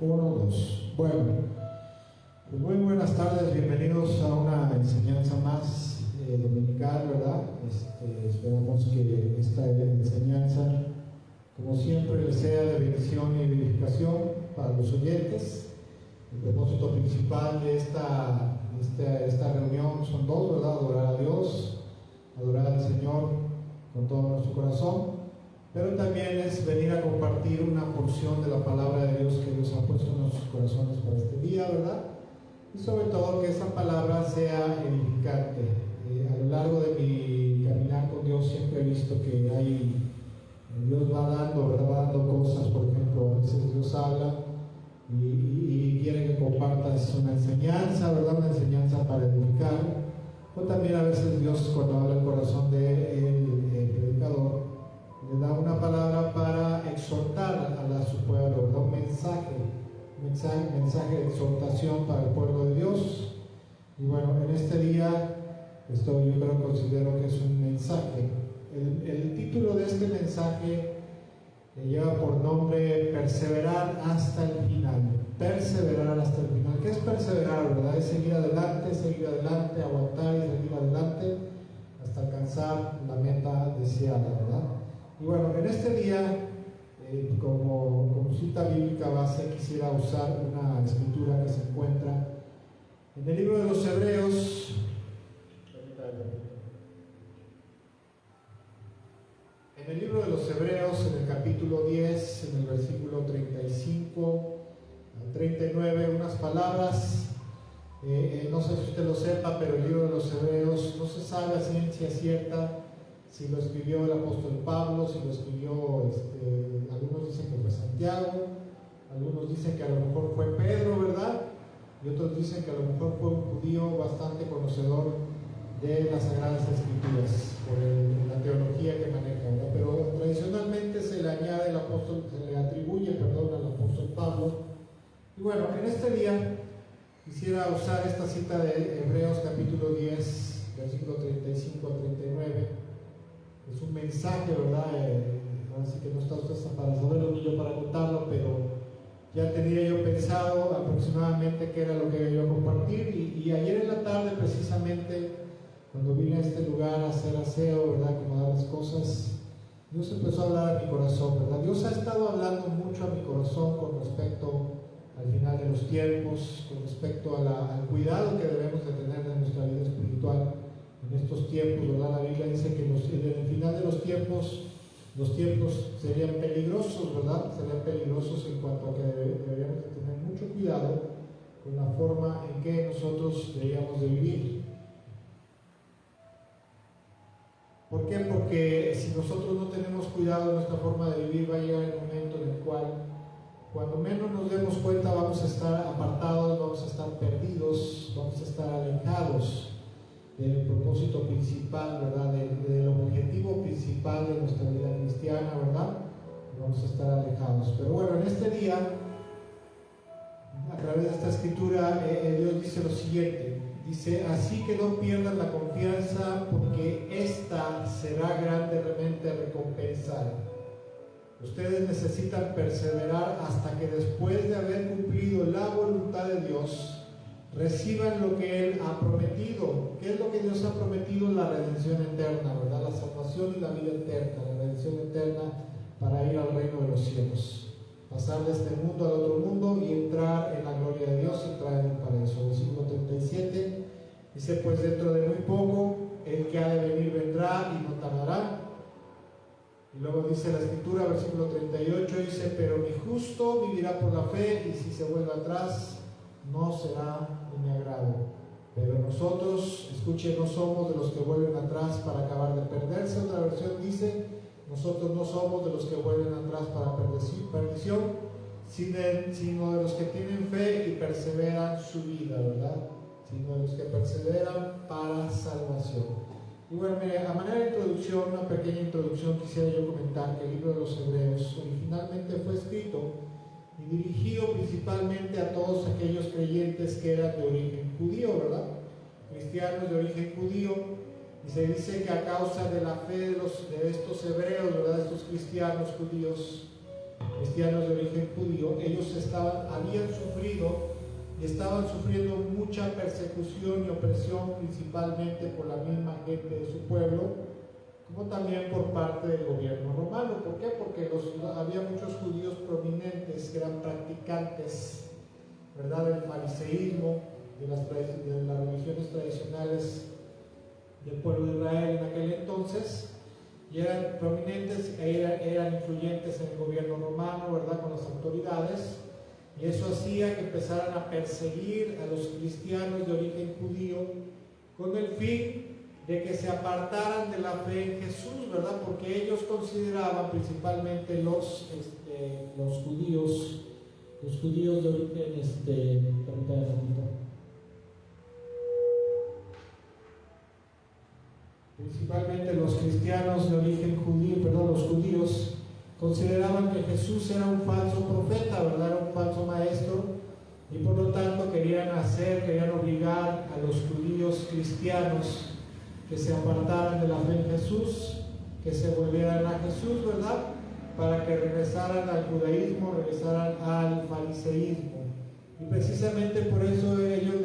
Uno, dos. Bueno, pues muy buenas tardes, bienvenidos a una enseñanza más dominical, ¿verdad? Esperamos que esta enseñanza, como siempre, les sea de bendición y edificación para los oyentes. El propósito principal de esta reunión son dos, ¿verdad? Adorar a Dios, adorar al Señor con todo nuestro corazón, pero también es venir a compartir una porción de la palabra de Dios que Dios ha puesto en nuestros corazones para este día, ¿verdad? Y sobre todo que esa palabra sea edificante. A lo largo de mi caminar con Dios siempre he visto que Dios va dando, ¿verdad? Va dando cosas. Por ejemplo, a veces Dios habla y quiere que compartas una enseñanza, ¿verdad? Una enseñanza para edificar. O también a veces Dios, cuando habla el corazón del predicador, le da una palabra para exhortar a su pueblo, ¿verdad? Un mensaje de exhortación para el pueblo de Dios. Y bueno, en este día considero que es un mensaje. El título de este mensaje lleva por nombre Perseverar hasta el final. Perseverar hasta el final. ¿Qué es perseverar, verdad? Es seguir adelante, aguantar y seguir adelante hasta alcanzar la meta deseada, ¿verdad? Y bueno, en este día, como cita bíblica base, quisiera usar una escritura que se encuentra en el libro de los Hebreos. En el libro de los Hebreos, en el capítulo 10, en el versículo 35 al 39, unas palabras, no sé si usted lo sepa, pero el libro de los Hebreos no se sabe a ciencia cierta si lo escribió el apóstol Pablo, si lo escribió, algunos dicen que fue Santiago, algunos dicen que a lo mejor fue Pedro, ¿verdad? Y otros dicen que a lo mejor fue un judío bastante conocedor de las Sagradas Escrituras, por la teología que maneja, ¿verdad? Pero tradicionalmente se le atribuye al apóstol Pablo. Y bueno, en este día quisiera usar esta cita de Hebreos capítulo 10, versículo 35 al 39. Es un mensaje, ¿verdad? Así que no está usted para saberlo ni yo para contarlo, pero ya tenía yo pensado aproximadamente qué era lo que iba a compartir. Y ayer en la tarde, precisamente, cuando vine a este lugar a hacer aseo, ¿verdad? Acomodar las cosas, Dios empezó a hablar a mi corazón, ¿verdad? Dios ha estado hablando mucho a mi corazón con respecto al final de los tiempos, con respecto al cuidado que debemos de tener de nuestra vida espiritual en estos tiempos, ¿verdad? La Biblia dice que en el final de los tiempos serían peligrosos, ¿verdad? Serían peligrosos en cuanto a que deberíamos de tener mucho cuidado con la forma en que nosotros deberíamos de vivir. ¿Por qué? Porque si nosotros no tenemos cuidado de nuestra forma de vivir, va a llegar el momento en el cual, cuando menos nos demos cuenta, vamos a estar apartados, vamos a estar perdidos, vamos a estar alejados del propósito principal, ¿verdad? Del objetivo principal de nuestra vida cristiana, ¿verdad? Vamos a estar alejados. Pero bueno, en este día, a través de esta escritura, Dios dice lo siguiente. Dice: así que no pierdan la confianza, porque esta será grandemente recompensada. Ustedes necesitan perseverar hasta que, después de haber cumplido la voluntad de Dios, reciban lo que Él ha prometido. ¿Qué es lo que Dios ha prometido? La redención eterna, ¿verdad? La salvación y la vida eterna, la redención eterna para ir al reino de los cielos, pasar de este mundo al otro mundo y entrar en la gloria de Dios, entrar en el paraíso. Versículo 37 dice: pues dentro de muy poco el que ha de venir vendrá y no tardará. Y luego dice la escritura, versículo 38, dice: pero mi justo vivirá por la fe, y si se vuelve atrás, no será de mi agrado. Pero nosotros, escuchen, no somos de los que vuelven atrás para acabar de perderse. Otra versión dice: nosotros no somos de los que vuelven atrás para perdición, sino de los que tienen fe y perseveran su vida, ¿verdad? Sino de los que perseveran para salvación. Y bueno, mire, a manera de introducción, una pequeña introducción, quisiera yo comentar que el libro de los Hebreos originalmente fue escrito y dirigido principalmente a todos aquellos creyentes que eran de origen judío, ¿verdad? Cristianos de origen judío. Y se dice que a causa de la fe de estos hebreos, ¿verdad? Estos cristianos judíos, cristianos de origen judío, ellos habían sufrido y estaban sufriendo mucha persecución y opresión, principalmente por la misma gente de su pueblo, como también por parte del gobierno romano. ¿Por qué? Porque había muchos judíos prominentes que eran practicantes, ¿verdad?, del fariseísmo, de las religiones tradicionales del pueblo de Israel en aquel entonces, y eran prominentes, eran influyentes en el gobierno romano, ¿verdad?, con las autoridades, y eso hacía que empezaran a perseguir a los cristianos de origen judío con el fin de que se apartaran de la fe en Jesús, ¿verdad?, porque ellos consideraban, principalmente los judíos de origen, principalmente los cristianos de origen judío, los judíos, consideraban que Jesús era un falso profeta, ¿verdad?, era un falso maestro, y por lo tanto querían obligar a los judíos cristianos que se apartaran de la fe en Jesús, que se volvieran a Jesús, ¿verdad?, para que regresaran al judaísmo, regresaran al fariseísmo. Y precisamente por eso ellos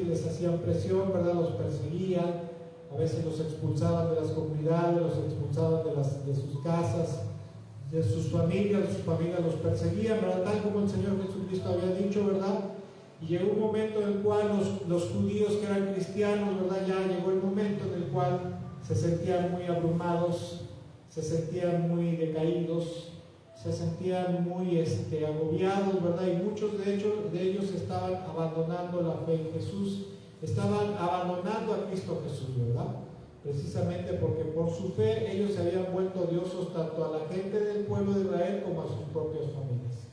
les hacían presión, ¿verdad?, los perseguían, a veces los expulsaban de las comunidades, los expulsaban de sus casas, de sus familias los perseguían, ¿verdad?, tal como el Señor Jesucristo había dicho, ¿verdad? Y llegó un momento en el cual los judíos que eran cristianos, ¿verdad?, ya llegó el momento en el cual se sentían muy abrumados, se sentían muy decaídos, se sentían muy agobiados, ¿verdad? Y muchos de ellos estaban abandonando la fe en Jesús, estaban abandonando a Cristo Jesús, ¿verdad? Precisamente porque por su fe ellos se habían vuelto odiosos tanto a la gente del pueblo de Israel como a sus propias familias.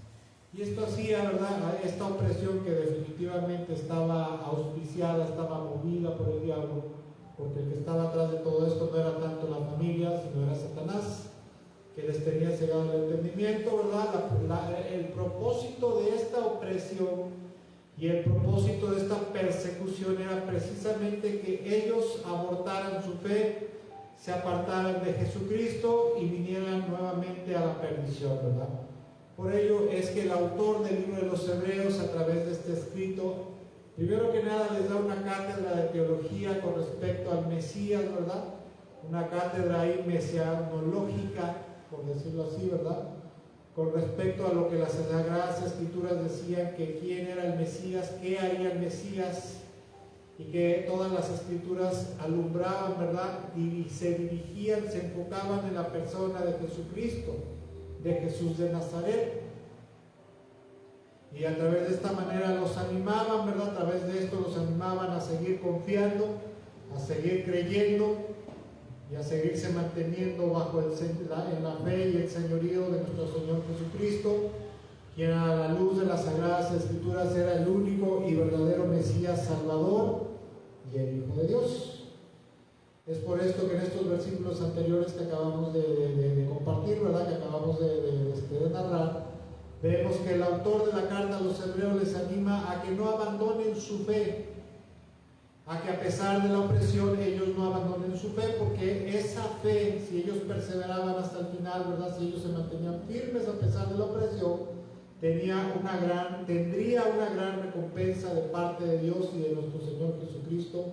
Y esto hacía, ¿verdad?, esta opresión que definitivamente estaba auspiciada, estaba movida por el diablo, porque el que estaba atrás de todo esto no era tanto la familia, sino era Satanás, que les tenía cegado el entendimiento, ¿verdad? El propósito de esta opresión y el propósito de esta persecución era precisamente que ellos abortaran su fe, se apartaran de Jesucristo y vinieran nuevamente a la perdición, ¿verdad? Por ello es que el autor del libro de los Hebreos, a través de este escrito, primero que nada les da una cátedra de teología con respecto al Mesías, ¿verdad? Una cátedra ahí mesianológica, por decirlo así, ¿verdad?, con respecto a lo que las Sagradas Escrituras decían, que quién era el Mesías, qué haría el Mesías, y que todas las Escrituras alumbraban, ¿verdad?, y se dirigían, se enfocaban en la persona de Jesucristo, de Jesús de Nazaret, y a través de esta manera los animaban, ¿verdad?, a través de esto los animaban a seguir confiando, a seguir creyendo y a seguirse manteniendo en la fe y el señorío de nuestro Señor Jesucristo, quien a la luz de las Sagradas Escrituras era el único y verdadero Mesías Salvador y el Hijo de Dios. Es por esto que en estos versículos anteriores que acabamos de compartir, ¿verdad?, que acabamos de narrar, vemos que el autor de la carta a los Hebreos les anima a que no abandonen su fe, a que a pesar de la opresión ellos no abandonen su fe, porque esa fe, si ellos perseveraban hasta el final, ¿verdad?, si ellos se mantenían firmes a pesar de la opresión, tendría una gran recompensa de parte de Dios y de nuestro Señor Jesucristo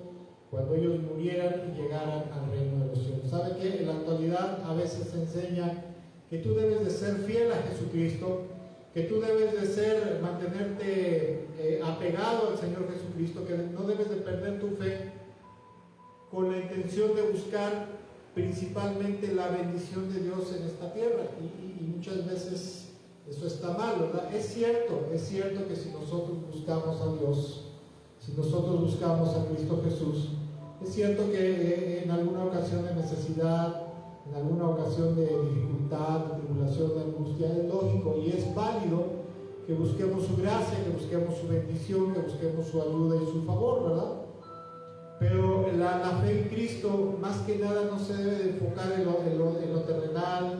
cuando ellos murieran y llegaran al reino de los cielos. ¿Sabe qué? En la actualidad a veces se enseña que tú debes de ser fiel a Jesucristo, que tú debes de mantenerte apegado al Señor Jesucristo, que no debes de perder tu fe, con la intención de buscar principalmente la bendición de Dios en esta tierra, y muchas veces eso está mal, ¿verdad? Es cierto que si nosotros buscamos a Dios, si nosotros buscamos a Cristo Jesús, es cierto que en alguna ocasión de necesidad, en alguna ocasión de dificultad, de tribulación, de angustia, es lógico y es válido que busquemos su gracia, que busquemos su bendición, que busquemos su ayuda y su favor, ¿verdad? Pero la fe en Cristo, más que nada, no se debe de enfocar en lo terrenal,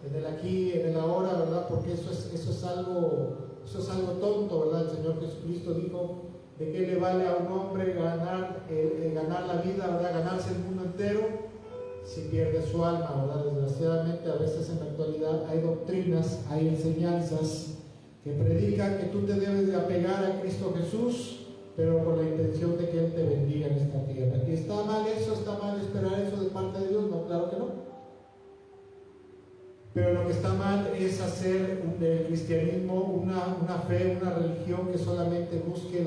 en el aquí, en el ahora, ¿verdad? Porque eso es algo tonto, ¿verdad? El Señor Jesucristo dijo: ¿de qué le vale a un hombre ganar la vida, ¿verdad?, ganarse el mundo entero, si pierde su alma, ¿verdad? Desgraciadamente a veces en la actualidad hay doctrinas, hay enseñanzas que predican que tú te debes de apegar a Cristo Jesús, pero con la intención de que Él te bendiga en esta tierra. ¿Y está mal eso? ¿Está mal esperar eso de parte de Dios? No, claro que no. Pero lo que está mal es hacer del cristianismo una fe, una religión que solamente busque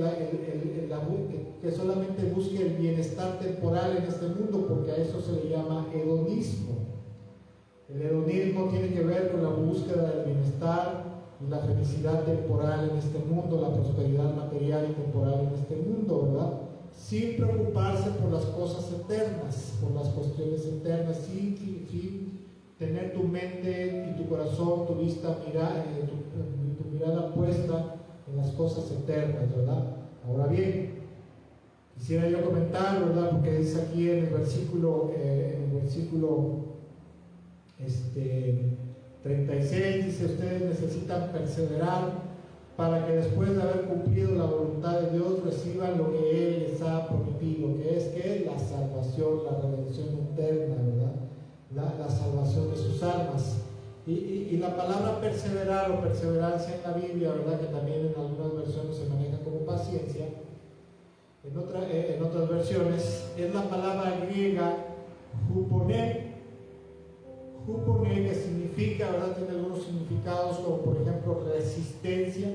que solamente busque el bienestar temporal en este mundo, porque a eso se le llama hedonismo. El hedonismo tiene que ver con la búsqueda del bienestar y la felicidad temporal en este mundo, la prosperidad material y temporal en este mundo, ¿verdad? Sin preocuparse por las cosas eternas, por las cuestiones eternas, sin tener tu mente y tu corazón, tu vista, tu mirada puesta en las cosas eternas, ¿verdad? Ahora bien, quisiera yo comentar, ¿verdad? Porque dice aquí en el versículo 36, dice: ustedes necesitan perseverar para que después de haber cumplido la voluntad de Dios reciban lo que Él les ha prometido, que es la salvación, la redención eterna, ¿verdad? La salvación de sus almas. Y la palabra perseverar o perseverancia en la Biblia, ¿verdad? Que también en algunas versiones se maneja como paciencia, en otras versiones es la palabra griega huponé, que significa, ¿verdad? Tiene algunos significados como por ejemplo resistencia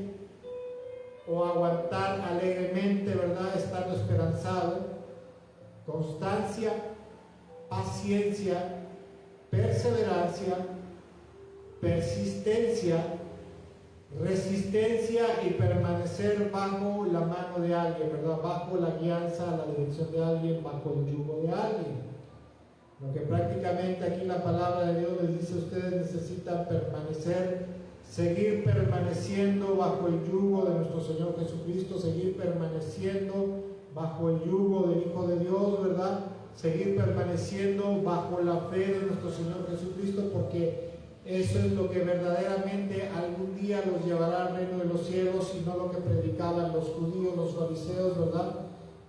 o aguantar alegremente, ¿verdad? Estando esperanzado, constancia, paciencia, perseverancia, persistencia, resistencia y permanecer bajo la mano de alguien, ¿verdad? Bajo la guianza, la dirección de alguien, bajo el yugo de alguien. Lo que prácticamente aquí la palabra de Dios les dice: ustedes necesitan permanecer, seguir permaneciendo bajo el yugo de nuestro Señor Jesucristo, seguir permaneciendo bajo el yugo del Hijo de Dios, ¿verdad? Seguir permaneciendo bajo la fe de nuestro Señor Jesucristo, porque eso es lo que verdaderamente algún día los llevará al reino de los cielos, y no lo que predicaban los judíos, los fariseos, ¿verdad?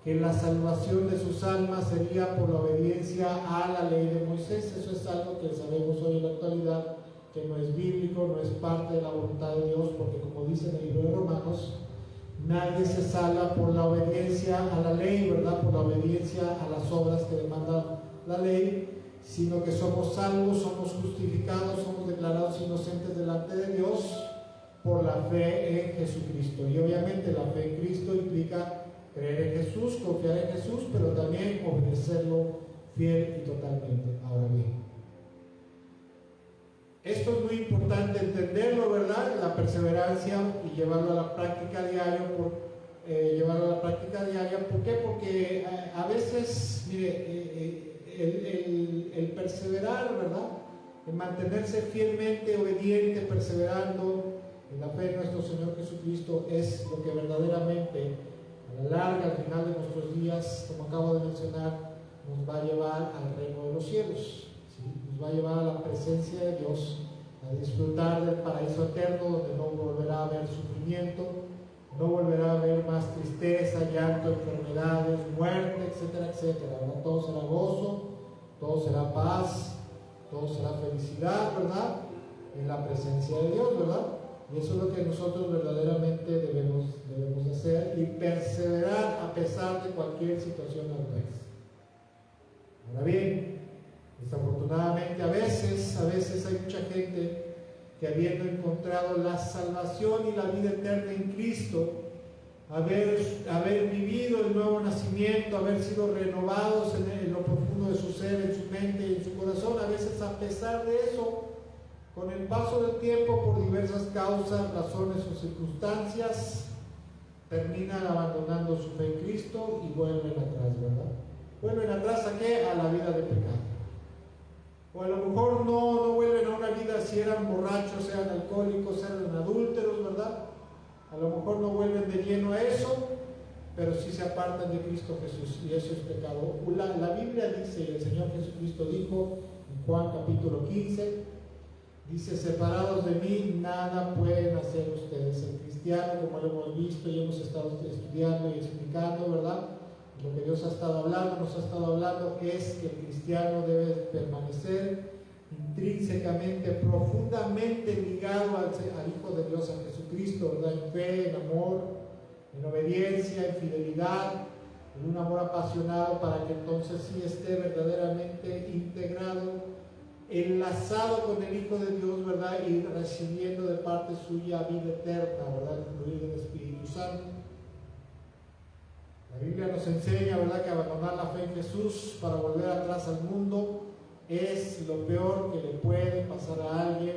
Que la salvación de sus almas sería por la obediencia a la ley de Moisés. Eso es algo que sabemos hoy en la actualidad que no es bíblico, no es parte de la voluntad de Dios, porque como dice en el libro de Romanos, nadie se salva por la obediencia a la ley, ¿verdad? Por la obediencia a las obras que demanda la ley, sino que somos salvos, somos justificados, somos declarados inocentes delante de Dios por la fe en Jesucristo. Y obviamente la fe en Cristo implica creer en Jesús, confiar en Jesús, pero también obedecerlo fiel y totalmente. Ahora bien, esto es muy importante entenderlo, ¿verdad? La perseverancia y llevarlo a la práctica diaria. ¿Por qué? Porque a veces, mire, el perseverar, ¿verdad? El mantenerse fielmente obediente, perseverando en la fe de nuestro Señor Jesucristo, es lo que verdaderamente a la larga, al final de nuestros días, como acabo de mencionar, nos va a llevar al reino de los cielos, ¿sí? Nos va a llevar a la presencia de Dios, a disfrutar del paraíso eterno, donde no volverá a haber sufrimiento, no volverá a haber más tristeza, llanto, enfermedades, muerte, etcétera, etcétera, ¿verdad? Todo será gozo, todo será paz, todo será felicidad, ¿verdad? En la presencia de Dios, ¿verdad? Y eso es lo que nosotros verdaderamente debemos hacer, y perseverar a pesar de cualquier situación adversa. Ahora bien, desafortunadamente a veces hay mucha gente que, habiendo encontrado la salvación y la vida eterna en Cristo, haber vivido el nuevo nacimiento, haber sido renovados en lo profundo de su ser, en su mente y en su corazón, a veces a pesar de eso, con el paso del tiempo, por diversas causas, razones o circunstancias, terminan abandonando su fe en Cristo y vuelven atrás, ¿verdad? ¿Vuelven atrás a qué? A la vida de pecado. O a lo mejor no vuelven a una vida, si eran borrachos, sean alcohólicos, sean adúlteros, ¿verdad? A lo mejor no vuelven de lleno a eso, pero sí se apartan de Cristo Jesús, y eso es pecado. La Biblia dice, y el Señor Jesucristo dijo en Juan capítulo 15, dice: separados de mí nada pueden hacer ustedes. El cristiano, como lo hemos visto y hemos estado estudiando y explicando, ¿verdad? lo que Dios ha estado hablando, nos ha estado hablando, es que el cristiano debe permanecer intrínsecamente, profundamente ligado al Hijo de Dios, a Jesucristo, ¿verdad? En fe, en amor, en obediencia, en fidelidad, en un amor apasionado, para que entonces sí esté verdaderamente integrado, enlazado con el Hijo de Dios, ¿verdad? Y recibiendo de parte suya vida eterna, ¿verdad? Incluido el Espíritu Santo. La Biblia nos enseña, ¿verdad?, que abandonar la fe en Jesús para volver atrás al mundo es lo peor que le puede pasar a alguien,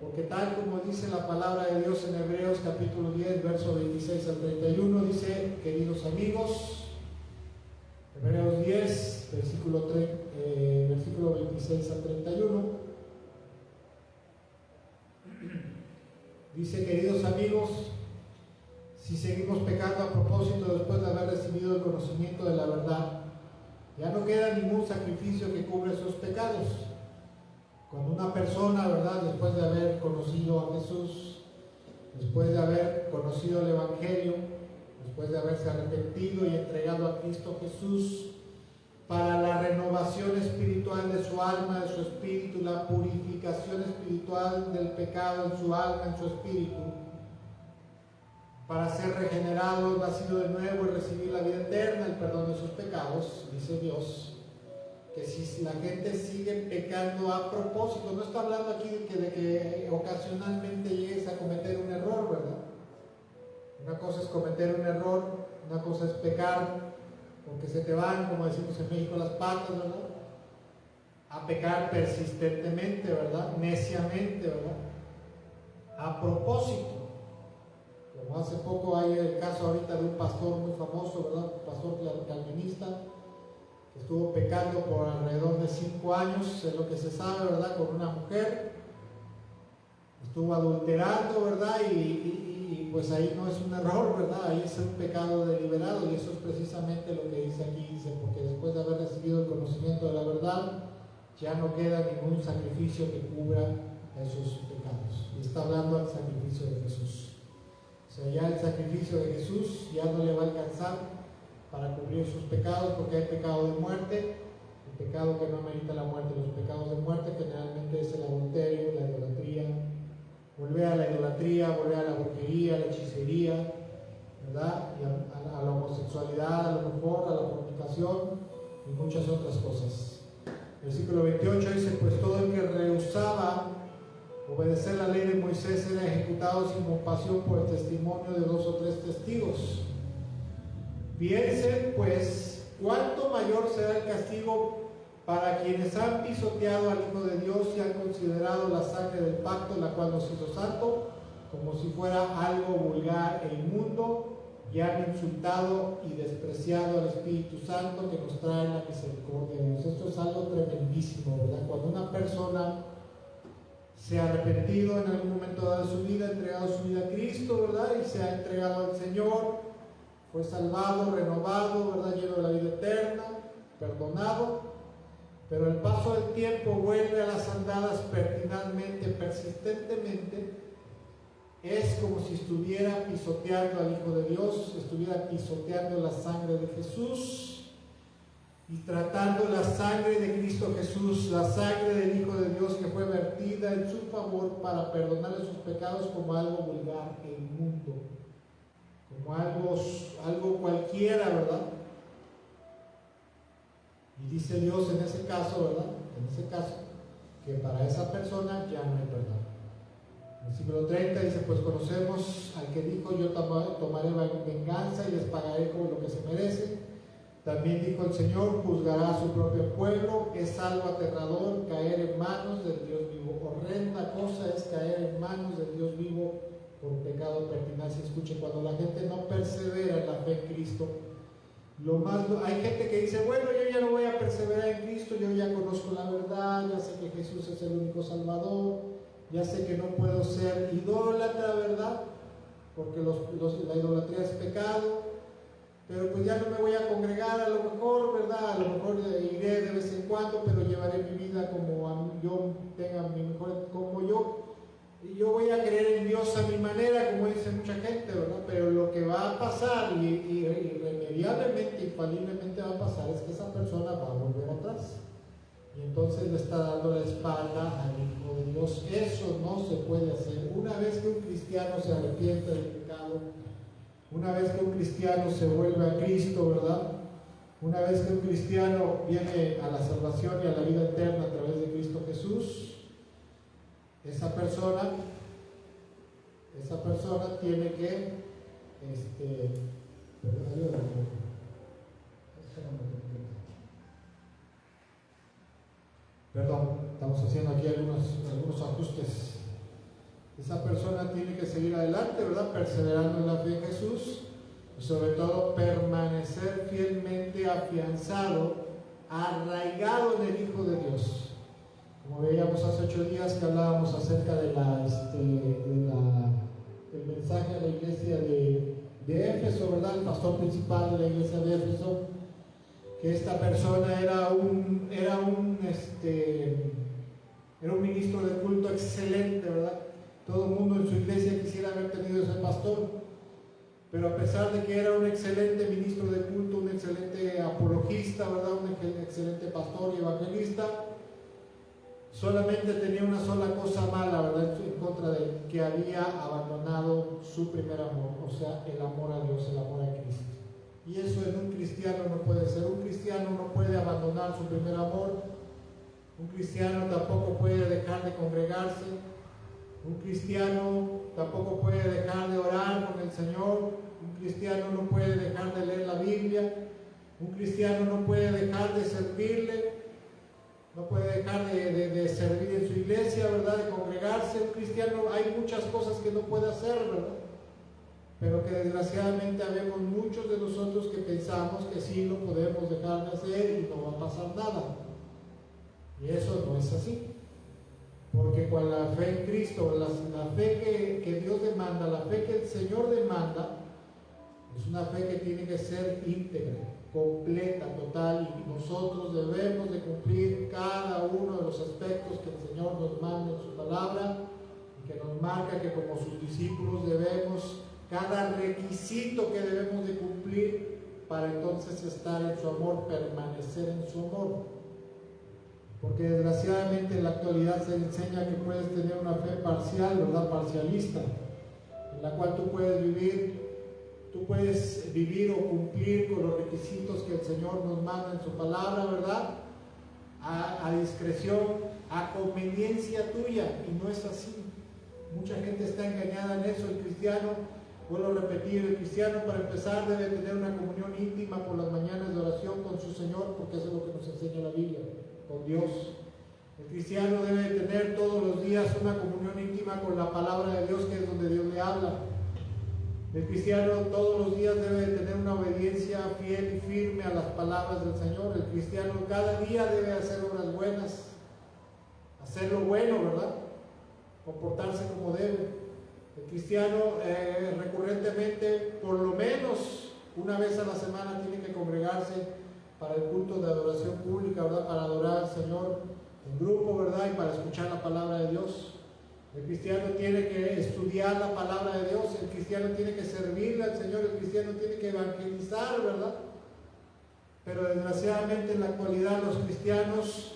porque tal como dice la palabra de Dios en Hebreos capítulo 10, verso 26 al 31, dice, queridos amigos, Hebreos 10, versículo 26 al 31, dice, queridos amigos, si seguimos pecando a propósito después de haber recibido el conocimiento de la verdad, ya no queda ningún sacrificio que cubra esos pecados. Cuando una persona, ¿verdad?, después de haber conocido a Jesús, después de haber conocido el Evangelio, después de haberse arrepentido y entregado a Cristo Jesús para la renovación espiritual de su alma, de su espíritu, la purificación espiritual del pecado en su alma, en su espíritu, para ser regenerado, nacido de nuevo y recibir la vida eterna, el perdón de sus pecados, dice Dios, que si la gente sigue pecando a propósito, no está hablando aquí de que ocasionalmente llegues a cometer un error, ¿verdad? Una cosa es cometer un error, una cosa es pecar, porque se te van, como decimos en México, las patas, ¿verdad? A pecar persistentemente, ¿verdad? Neciamente, ¿verdad? A propósito. Como hace poco hay el caso ahorita de un pastor muy famoso, ¿verdad? Un pastor calvinista, que estuvo pecando por alrededor de 5 años, es lo que se sabe, ¿verdad? Con una mujer, estuvo adulterando, ¿verdad? Y pues ahí no es un error, ¿verdad? Ahí es un pecado deliberado, y eso es precisamente lo que dice aquí, dice, porque después de haber recibido el conocimiento de la verdad, ya no queda ningún sacrificio que cubra esos pecados. Y está hablando del sacrificio de Jesús. O sea, ya el sacrificio de Jesús ya no le va a alcanzar para cubrir sus pecados, porque hay pecado de muerte, el pecado que no amerita la muerte. Los pecados de muerte generalmente es el adulterio, la idolatría, volver a la idolatría, volver a la brujería, a la hechicería, ¿verdad? Y a la homosexualidad, a lo mejor, a la fornicación y muchas otras cosas. Versículo 28 dice, pues todo el que rehusaba obedecer la ley de Moisés era ejecutado sin compasión por el testimonio de 2 o 3 testigos. Piensen pues cuánto mayor será el castigo para quienes han pisoteado al Hijo de Dios y han considerado la sangre del pacto, la cual nos hizo santo, como si fuera algo vulgar e inmundo, y han insultado y despreciado al Espíritu Santo que nos trae la misericordia de Dios. Esto es algo tremendísimo, ¿verdad? Cuando una persona se ha arrepentido en algún momento dado de su vida, ha entregado su vida a Cristo, ¿verdad? Y se ha entregado al Señor, fue salvado, renovado, ¿verdad? Lleno de la vida eterna, perdonado, pero el paso del tiempo vuelve a las andadas pertinazmente, persistentemente. Es como si estuviera pisoteando al Hijo de Dios, estuviera pisoteando la sangre de Jesús y tratando la sangre de Cristo Jesús, la sangre del Hijo de Dios que fue vertida en su favor para perdonarle sus pecados, como algo vulgar e inmundo, como algo cualquiera, ¿verdad? Y dice Dios en ese caso, ¿verdad? En ese caso, que para esa persona ya no hay perdón. Versículo 30 dice, pues conocemos al que dijo, yo tomaré venganza y les pagaré como lo que se merece. También dijo el Señor, juzgará a su propio pueblo. Es algo aterrador caer en manos del Dios vivo. Horrenda cosa es caer en manos del Dios vivo por pecado pertinacia. Escuche, cuando la gente no persevera en la fe en Cristo, hay gente que dice, bueno, yo ya no voy a perseverar en Cristo, yo ya conozco la verdad, ya sé que Jesús es el único Salvador, ya sé que no puedo ser idólatra, ¿verdad? Porque la idolatría es pecado, pero pues ya no me voy a congregar a lo mejor, ¿verdad? A lo mejor iré de vez en cuando, pero llevaré mi vida como yo tenga mi mejor, como yo. Y yo voy a creer en Dios a mi manera, como dice mucha gente, ¿verdad? Pero lo que va a pasar, y invariablemente, infaliblemente va a pasar es que esa persona va a volver atrás. Y entonces le está dando la espalda al Hijo de Dios. Eso no se puede hacer. Una vez que un cristiano se arrepiente del pecado, una vez que un cristiano se vuelve a Cristo, ¿verdad? Una vez que un cristiano viene a la salvación y a la vida eterna a través de Cristo Jesús, esa persona tiene que, perdón, ayúdame. Perdón, estamos haciendo aquí algunos ajustes. Esa persona tiene que seguir adelante, ¿verdad? Perseverando en la fe en Jesús y sobre todo permanecer fielmente afianzado, arraigado en el Hijo de Dios. Como veíamos hace 8 días que hablábamos acerca del mensaje a la iglesia de Éfeso, ¿verdad? El pastor principal de la iglesia de Éfeso, que esta persona era un ministro de culto excelente, ¿verdad? Todo el mundo en su iglesia quisiera haber tenido ese pastor, pero a pesar de que era un excelente ministro de culto, un excelente apologista, ¿verdad? Un excelente pastor y evangelista, solamente tenía una sola cosa mala, ¿verdad? En contra de él, que había abandonado su primer amor, o sea, el amor a Dios, el amor a Cristo. Y eso en un cristiano no puede ser. Un cristiano no puede abandonar su primer amor. Un cristiano tampoco puede dejar de congregarse. Un cristiano tampoco puede dejar de orar con el Señor. Un cristiano no puede dejar de leer la Biblia. Un cristiano no puede dejar de servirle. No puede dejar de servir en su iglesia, ¿verdad? De congregarse. Un cristiano, hay muchas cosas que no puede hacer, ¿verdad? Pero que desgraciadamente habemos muchos de nosotros que pensamos que sí lo podemos dejar de hacer y no va a pasar nada. Y eso no es así. Porque con la fe en Cristo, la fe que Dios demanda, la fe que el Señor demanda, es una fe que tiene que ser íntegra, completa, total, y nosotros debemos de cumplir cada uno de los aspectos que el Señor nos manda en su palabra y que nos marca que como sus discípulos debemos, cada requisito que debemos de cumplir para entonces estar en su amor, permanecer en su amor. Porque desgraciadamente en la actualidad se enseña que puedes tener una fe parcial, ¿verdad? Parcialista, en la cual tú puedes vivir o cumplir con los requisitos que el Señor nos manda en su palabra, ¿verdad? A discreción, a conveniencia tuya, y no es así. Mucha gente está engañada en eso. El cristiano, vuelvo a repetir, el cristiano para empezar debe tener una comunión íntima por las mañanas de oración con su Señor, porque eso es lo que nos enseña la Biblia, con Dios. El cristiano debe tener todos los días una comunión íntima con la palabra de Dios, que es donde Dios le habla. El cristiano todos los días debe tener una obediencia fiel y firme a las palabras del Señor. El cristiano cada día debe hacer obras buenas, hacer lo bueno, ¿verdad? Comportarse como debe. El cristiano recurrentemente, por lo menos una vez a la semana, tiene que congregarse para el culto de adoración pública, ¿verdad? Para adorar al Señor en grupo, ¿verdad? Y para escuchar la palabra de Dios. El cristiano tiene que estudiar la palabra de Dios. El cristiano tiene que servirle al Señor. El cristiano tiene que evangelizar, ¿verdad? Pero desgraciadamente en la actualidad los cristianos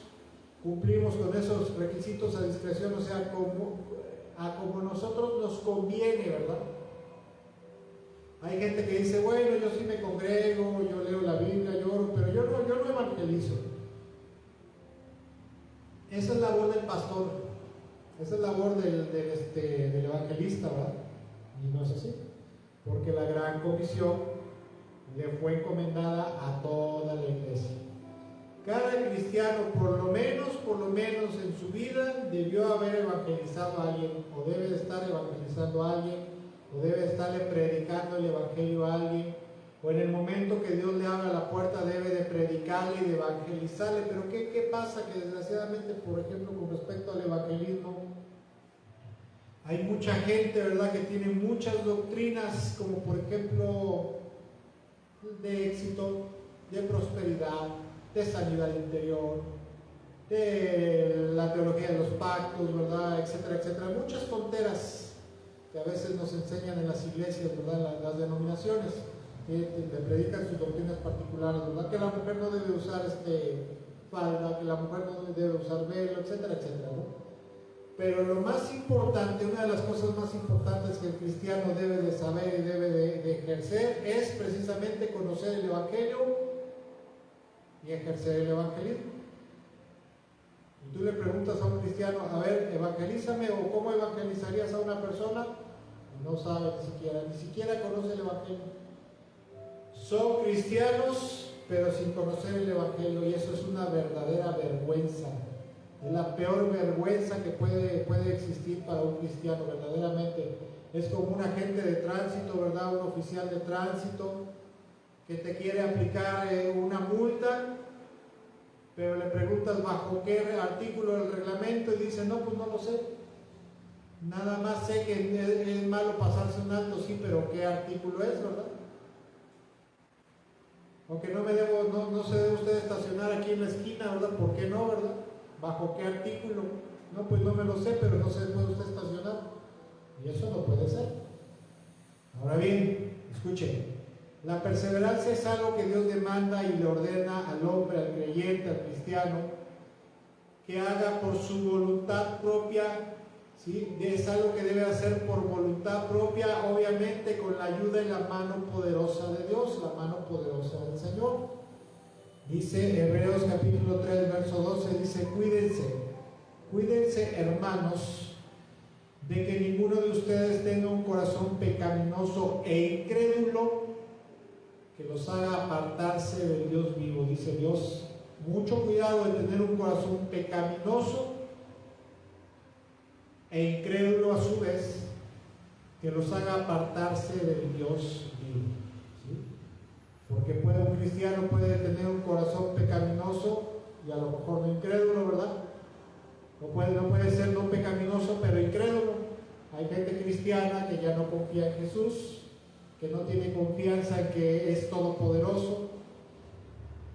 cumplimos con esos requisitos a discreción, o sea, como nosotros nos conviene, ¿verdad? Hay gente que dice, bueno, yo sí me congrego, yo leo la Biblia, lloro, pero yo no evangelizo. Esa es la labor del pastor, esa es la labor del evangelista, ¿verdad? Y no es así, porque la gran comisión le fue encomendada a toda la iglesia. Cada cristiano, por lo menos en su vida, debió haber evangelizado a alguien, o debe de estar evangelizando a alguien, o debe estarle predicando el evangelio a alguien, o en el momento que Dios le abra la puerta debe de predicarle y de evangelizarle. Pero ¿qué pasa? Que desgraciadamente, por ejemplo, con respecto al evangelismo, hay mucha gente, ¿verdad?, que tiene muchas doctrinas, como por ejemplo de éxito, de prosperidad, de sanidad interior, de la teología de los pactos, ¿verdad?, etcétera, etcétera. Muchas tonteras que a veces nos enseñan en las iglesias, ¿verdad?, las denominaciones. le predican sus doctrinas particulares, ¿verdad? Que la mujer no debe usar falda, que la mujer no debe usar velo, etcétera, etcétera, ¿no? Pero lo más importante, una de las cosas más importantes que el cristiano debe de saber y debe de ejercer es precisamente conocer el Evangelio y ejercer el evangelismo. Y tú le preguntas a un cristiano, a ver, evangelízame, o cómo evangelizarías a una persona, y no sabe ni siquiera conoce el Evangelio. Son cristianos, pero sin conocer el Evangelio, y eso es una verdadera vergüenza. Es la peor vergüenza que puede existir para un cristiano, verdaderamente. Es como un agente de tránsito, ¿verdad? Un oficial de tránsito que te quiere aplicar una multa, pero le preguntas bajo qué artículo del reglamento y dice, no, pues no lo sé. Nada más sé que es malo pasarse un alto, sí, pero ¿qué artículo es, verdad? Aunque no se debe usted estacionar aquí en la esquina, ¿verdad? ¿Por qué no, verdad? ¿Bajo qué artículo? No, pues no me lo sé, pero no se puede usted estacionar. Y eso no puede ser. Ahora bien, escuchen, la perseverancia es algo que Dios demanda y le ordena al hombre, al creyente, al cristiano, que haga por su voluntad propia, ¿sí? Es algo que debe hacer por voluntad propia, obviamente con la ayuda y la mano poderosa de Dios, la mano poderosa del Señor. Dice Hebreos capítulo 3, verso 12, dice, cuídense hermanos, de que ninguno de ustedes tenga un corazón pecaminoso e incrédulo que los haga apartarse del Dios vivo. Dice Dios, mucho cuidado de tener un corazón pecaminoso e incrédulo a su vez, que los haga apartarse del Dios vivo. ¿Sí? Porque un cristiano puede tener un corazón pecaminoso y a lo mejor no incrédulo, ¿verdad? No puede ser no pecaminoso, pero incrédulo. Hay gente cristiana que ya no confía en Jesús, que no tiene confianza en que es todopoderoso,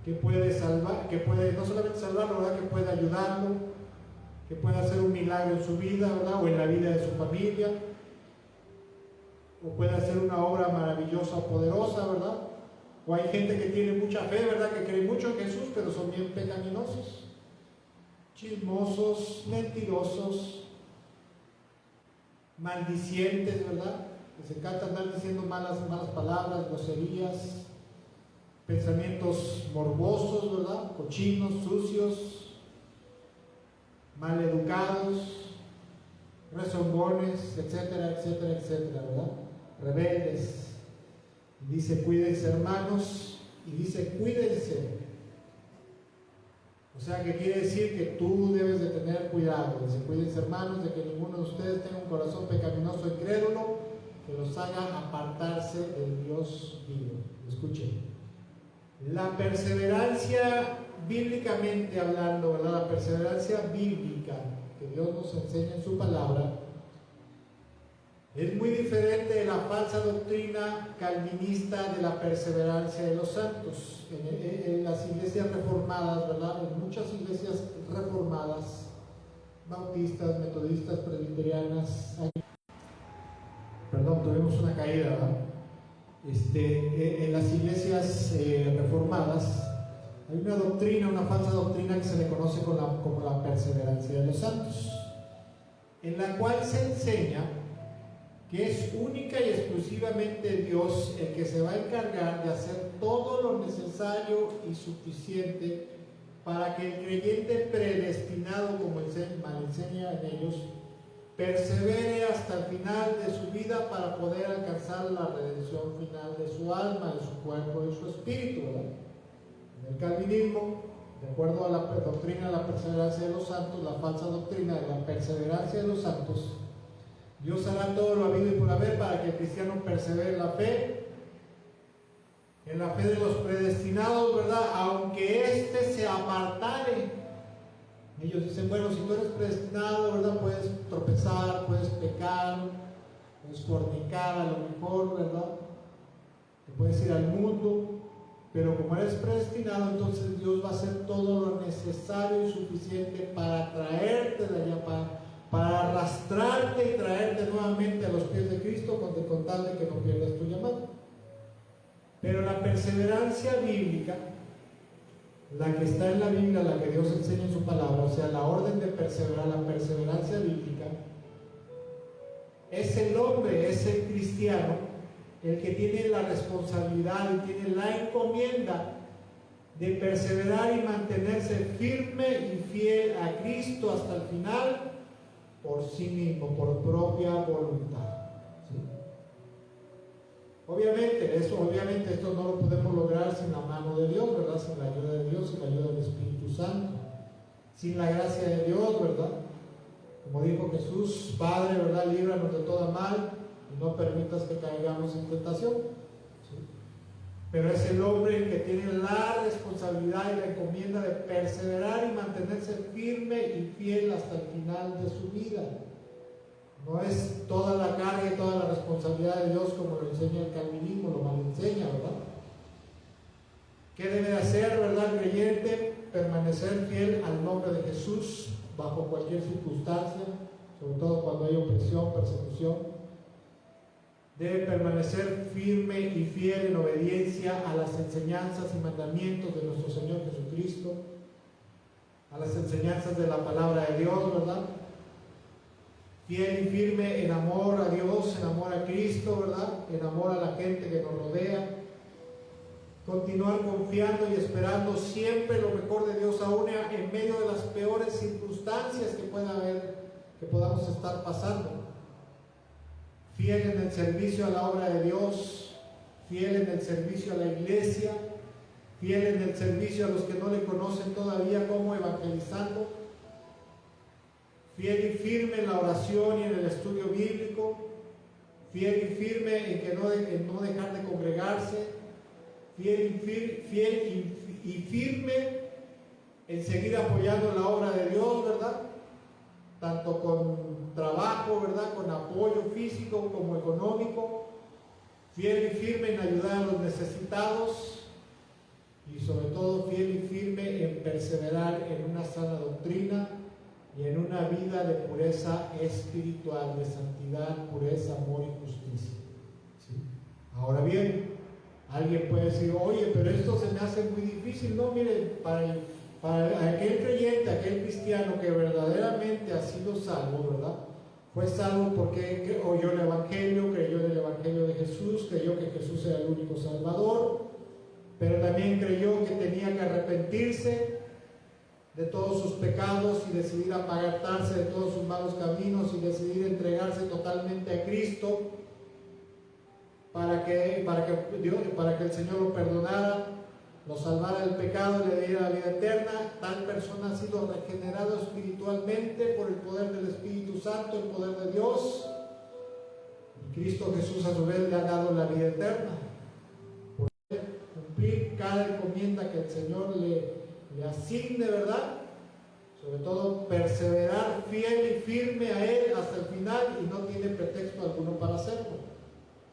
que puede salvar, que puede no solamente salvarlo, ¿verdad? Que puede ayudarlo, que puede hacer un milagro en su vida, ¿verdad? O en la vida de su familia, o puede hacer una obra maravillosa o poderosa, ¿verdad? O hay gente que tiene mucha fe, ¿verdad? Que cree mucho en Jesús, pero son bien pecaminosos, chismosos, mentirosos, maldicientes, ¿verdad? Les encanta andar diciendo malas palabras, groserías, pensamientos morbosos, ¿verdad? Cochinos, sucios, maleducados, rezongones, etcétera, etcétera, etcétera, ¿verdad? Rebeldes. Y dice, cuídense hermanos, y dice, cuídense. O sea, que quiere decir que tú debes de tener cuidado. Dice, cuídense hermanos, de que ninguno de ustedes tenga un corazón pecaminoso y crédulo, que los haga apartarse del Dios vivo. Escuchen, la perseverancia, bíblicamente hablando, ¿verdad? La perseverancia bíblica que Dios nos enseña en su palabra es muy diferente de la falsa doctrina calvinista de la perseverancia de los santos. En las iglesias reformadas, ¿verdad? En muchas iglesias reformadas, bautistas, metodistas, presbiterianas, tuvimos una caída, ¿verdad? En las iglesias reformadas hay una doctrina, una falsa doctrina que se le conoce como la perseverancia de los santos, en la cual se enseña que es única y exclusivamente Dios el que se va a encargar de hacer todo lo necesario y suficiente para que el creyente predestinado, como mal enseña en ellos, persevere hasta el final de su vida para poder alcanzar la redención final de su alma, de su cuerpo y de su espíritu, ¿verdad? En el calvinismo, de acuerdo a la doctrina de la perseverancia de los santos, la falsa doctrina de la perseverancia de los santos, Dios hará todo lo habido y por haber para que el cristiano persevere en la fe de los predestinados, ¿verdad? Aunque éste se apartare. Ellos dicen, bueno, si tú eres predestinado, ¿verdad? Puedes tropezar, puedes pecar, puedes fornicar a lo mejor, ¿verdad? Te puedes ir al mundo, pero como eres predestinado, entonces Dios va a hacer todo lo necesario y suficiente para traerte de allá, para arrastrarte y traerte nuevamente a los pies de Cristo con tal de que no pierdas tu llamado. Pero la perseverancia bíblica, la que está en la Biblia, la que Dios enseña en su palabra, o sea, la orden de perseverar, la perseverancia bíblica, es el hombre, es el cristiano, el que tiene la responsabilidad y tiene la encomienda de perseverar y mantenerse firme y fiel a Cristo hasta el final por sí mismo, por propia voluntad. ¿Sí? Obviamente esto no lo podemos lograr sin la mano de Dios, ¿verdad? Sin la ayuda de Dios, sin la ayuda del Espíritu Santo, sin la gracia de Dios, ¿verdad? Como dijo Jesús, Padre, ¿verdad? Líbranos de toda mal y no permitas que caigamos en tentación. ¿Sí? Pero es el hombre el que tiene la responsabilidad y la encomienda de perseverar y mantenerse firme y fiel hasta el final de su vida. No es toda la carga y toda la responsabilidad de Dios como lo enseña el calvinismo, lo mal enseña, ¿verdad? ¿Qué debe hacer, verdad, el creyente? Permanecer fiel al nombre de Jesús bajo cualquier circunstancia, sobre todo cuando hay opresión, persecución. Debe permanecer firme y fiel en obediencia a las enseñanzas y mandamientos de nuestro Señor Jesucristo, a las enseñanzas de la palabra de Dios, ¿verdad? Fiel y firme en amor a Dios, en amor a Cristo, ¿verdad? En amor a la gente que nos rodea. Continuar confiando y esperando siempre lo mejor de Dios, aún en medio de las peores circunstancias que pueda haber, que podamos estar pasando. Fiel en el servicio a la obra de Dios, fiel en el servicio a la iglesia, fiel en el servicio a los que no le conocen todavía, como evangelizando, fiel y firme en la oración y en el estudio bíblico, fiel y firme en no dejar de congregarse, fiel y firme en seguir apoyando la obra de Dios, ¿verdad? Tanto con trabajo, ¿verdad? Con apoyo físico como económico, fiel y firme en ayudar a los necesitados y sobre todo fiel y firme en perseverar en una sana doctrina y en una vida de pureza espiritual, de santidad, pureza, amor y justicia. ¿Sí? Ahora bien, alguien puede decir, oye, pero esto se me hace muy difícil. No, mire, para aquel creyente, aquel cristiano que verdaderamente ha sido salvo, ¿verdad? Fue salvo porque oyó el Evangelio, creyó en el Evangelio de Jesús, creyó que Jesús era el único Salvador, pero también creyó que tenía que arrepentirse de todos sus pecados y decidir apartarse de todos sus malos caminos y decidir entregarse totalmente a Cristo para que el Señor lo perdonara, lo salvara del pecado y le diera la vida eterna. Tal persona ha sido regenerado espiritualmente por el poder del Espíritu Santo, el poder de Dios. Y Cristo Jesús a su vez le ha dado la vida eterna por cumplir cada encomienda que el Señor le asigne, ¿verdad? Sobre todo perseverar fiel y firme a Él hasta el final y no tiene pretexto alguno para hacerlo.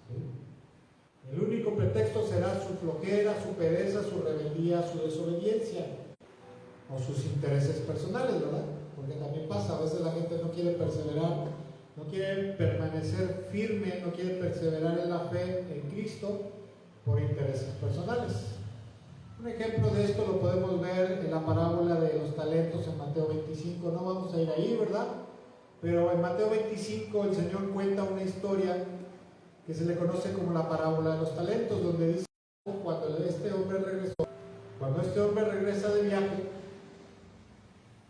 ¿Sí? El único pretexto será su flojera, su pereza, su rebeldía, su desobediencia o sus intereses personales, ¿verdad? Porque también pasa, a veces la gente no quiere perseverar, no quiere permanecer firme, no quiere perseverar en la fe en Cristo por intereses personales. Un ejemplo de esto lo podemos ver en la parábola de los talentos en Mateo 25. No vamos a ir ahí, ¿verdad? Pero en Mateo 25 el Señor cuenta una historia que se le conoce como la parábola de los talentos, donde dice cuando este hombre regresa de viaje,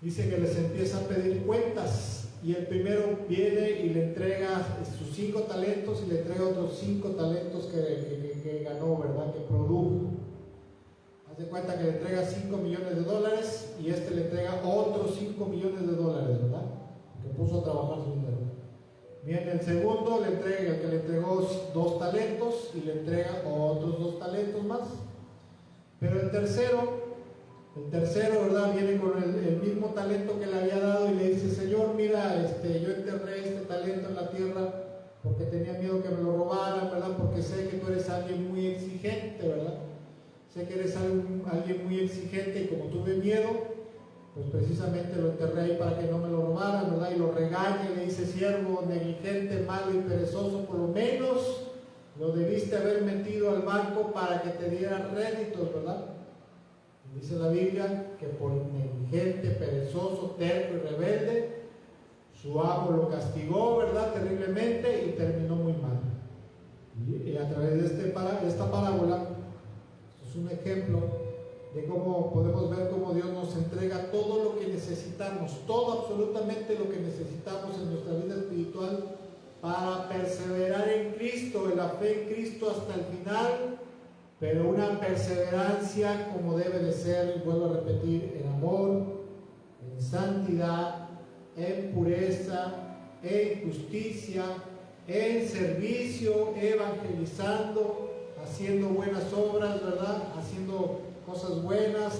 dice que les empieza a pedir cuentas, y el primero viene y le entrega sus 5 talentos y le entrega otros 5 talentos que ganó, ¿verdad? Que produjo. Haz de cuenta que le entrega $5 millones y este le entrega otros $5 millones, ¿verdad? Que puso a trabajar su dinero. Viene el segundo, el que le entregó 2 talentos y le entrega otros 2 talentos más. Pero el tercero, ¿verdad? Viene con el mismo talento que le había dado y le dice, Señor, mira, yo enterré este talento en la tierra porque tenía miedo que me lo robaran, ¿verdad? Porque sé que tú eres alguien muy exigente, ¿verdad? Sé que eres alguien muy exigente y como tuve miedo, pues precisamente lo enterré ahí para que no me lo robaran, ¿verdad? Y lo regaña y le dice, siervo negligente, malo y perezoso, por lo menos lo debiste haber metido al banco para que te diera réditos, ¿verdad? Y dice la Biblia que por negligente, perezoso, terco y rebelde, su amo lo castigó, ¿verdad? Terriblemente, y terminó muy mal. Y a través de esta parábola es un ejemplo de cómo podemos ver cómo Dios nos entrega todo lo que necesitamos, todo, absolutamente lo que necesitamos en nuestra vida espiritual para perseverar en Cristo, en la fe en Cristo hasta el final, pero una perseverancia como debe de ser, y vuelvo a repetir, en amor, en santidad, en pureza, en justicia, en servicio, evangelizando, haciendo buenas obras, ¿verdad? Haciendo cosas buenas,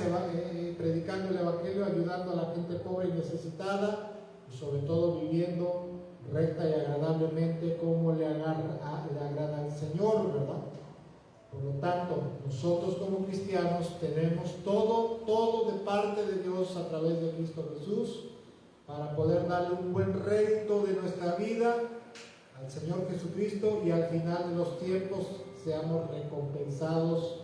predicando el Evangelio, ayudando a la gente pobre y necesitada, y sobre todo viviendo recta y agradablemente como le agrada al Señor, ¿verdad? Por lo tanto, nosotros como cristianos tenemos todo de parte de Dios a través de Cristo Jesús para poder darle un buen rédito de nuestra vida al Señor Jesucristo y al final de los tiempos seamos recompensados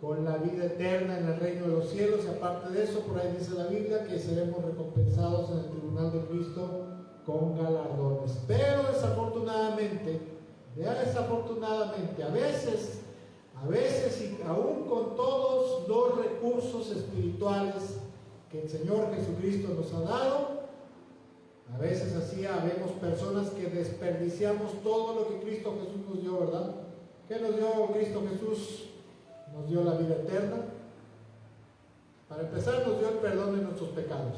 con la vida eterna en el reino de los cielos. Y aparte de eso, por ahí dice la Biblia que seremos recompensados en el tribunal de Cristo con galardones. Pero desafortunadamente, a veces y aún con todos los recursos espirituales que el Señor Jesucristo nos ha dado, a veces así habemos personas que desperdiciamos todo lo que Cristo Jesús nos dio, ¿verdad? ¿Qué nos dio Cristo Jesús? Nos dio la vida eterna. Para empezar, nos dio el perdón de nuestros pecados.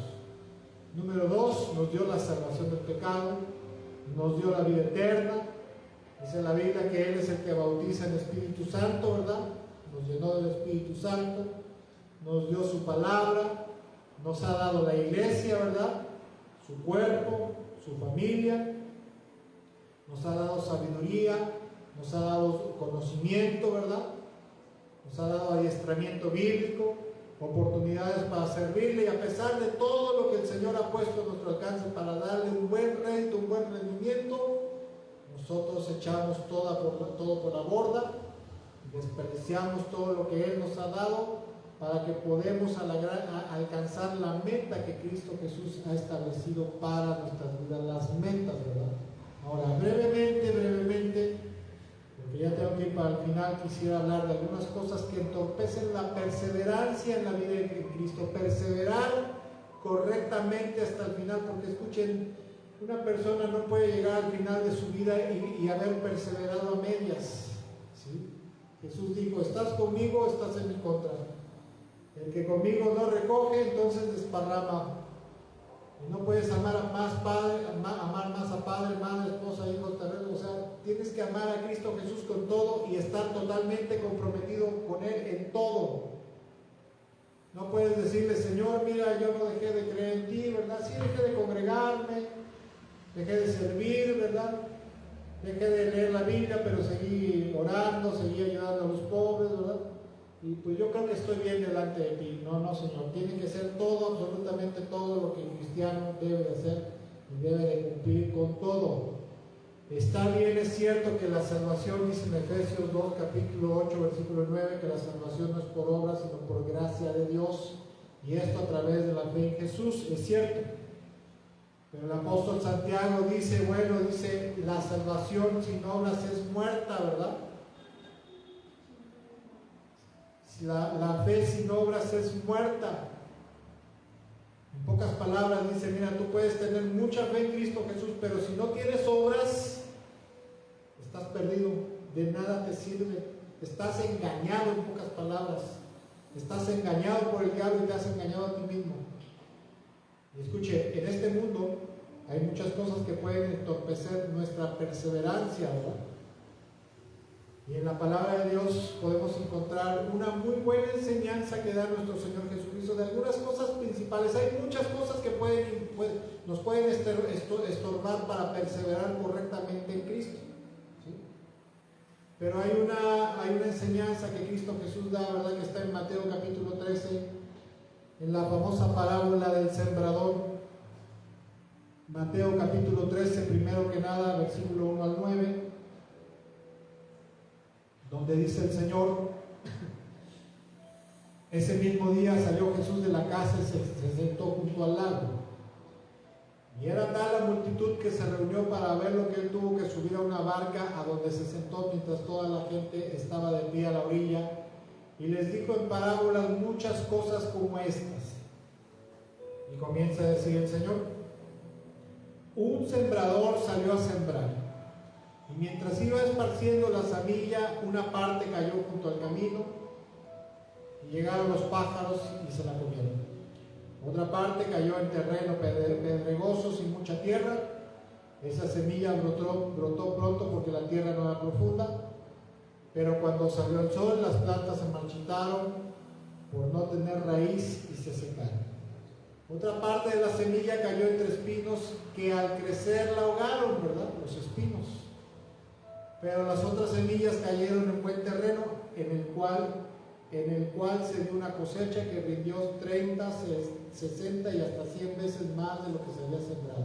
Número 2, nos dio la salvación del pecado, nos dio la vida eterna. Dice la Biblia que Él es el que bautiza en Espíritu Santo, ¿verdad? Nos llenó del Espíritu Santo, nos dio su palabra, nos ha dado la iglesia, ¿verdad? Su cuerpo, su familia, nos ha dado sabiduría, nos ha dado conocimiento, ¿verdad? Nos ha dado adiestramiento bíblico, oportunidades para servirle, y a pesar de todo lo que el Señor ha puesto a nuestro alcance para darle un buen rédito, un buen rendimiento, nosotros echamos todo por la borda, desperdiciamos todo lo que Él nos ha dado para que podamos alcanzar la meta que Cristo Jesús ha establecido para nuestras vidas, las metas, ¿verdad? Ahora, brevemente, porque ya tengo que ir para el final, quisiera hablar de algunas cosas que entorpecen la perseverancia en la vida de Cristo, perseverar correctamente hasta el final, porque escuchen, una persona no puede llegar al final de su vida y haber perseverado a medias, ¿sí? Jesús dijo, ¿estás conmigo o estás en mi contra? El que conmigo no recoge, entonces desparrama. Y no puedes amar más a padre, madre, esposa, hijos, terrenos. O sea, tienes que amar a Cristo Jesús con todo y estar totalmente comprometido con Él en todo. No puedes decirle, Señor, mira, yo no dejé de creer en ti, ¿verdad? Sí, dejé de congregarme, dejé de servir, ¿verdad? Dejé de leer la Biblia, pero seguí orando, seguí ayudando a los pobres, ¿verdad? Y pues yo creo que estoy bien delante de ti. No, Señor, tiene que ser todo, absolutamente todo lo que el cristiano debe de hacer y debe de cumplir con todo. Está bien, es cierto que la salvación, dice en Efesios 2, capítulo 8, versículo 9, que la salvación no es por obras, sino por gracia de Dios, y esto a través de la fe en Jesús, es cierto. Pero el apóstol Santiago dice, la salvación sin obras es muerta, ¿verdad? La fe sin obras es muerta. En pocas palabras dice, mira, tú puedes tener mucha fe en Cristo Jesús, pero si no tienes obras, estás perdido, de nada te sirve, estás engañado, en pocas palabras, estás engañado por el diablo y te has engañado a ti mismo. Y escuche, en este mundo hay muchas cosas que pueden entorpecer nuestra perseverancia, ¿verdad? Y en la palabra de Dios podemos encontrar una muy buena enseñanza que da nuestro Señor Jesucristo de algunas cosas principales. Hay muchas cosas que nos pueden estorbar para perseverar correctamente en Cristo, ¿sí? Pero hay una enseñanza que Cristo Jesús da, ¿verdad? Que está en Mateo capítulo 13, en la famosa parábola del sembrador. Mateo capítulo 13, primero que nada, versículo 1 al 9. donde dice el Señor: ese mismo día salió Jesús de la casa y se sentó junto al lago. Y era tal la multitud que se reunió para verlo que él tuvo que subir a una barca, a donde se sentó mientras toda la gente estaba de pie a la orilla, y les dijo en parábolas muchas cosas como estas. Y comienza a decir el Señor: un sembrador salió a sembrar, y mientras iba esparciendo la semilla, una parte cayó junto al camino, y llegaron los pájaros y se la comieron. Otra parte cayó en terreno pedregoso sin mucha tierra. Esa semilla brotó pronto porque la tierra no era profunda, pero cuando salió el sol las plantas se marchitaron por no tener raíz y se secaron. Otra parte de la semilla cayó entre espinos que al crecer la ahogaron, ¿verdad? Los espinos. Pero las otras semillas cayeron en buen terreno, en el cual se dio una cosecha que rindió 30, 60 y hasta 100 veces más de lo que se había sembrado.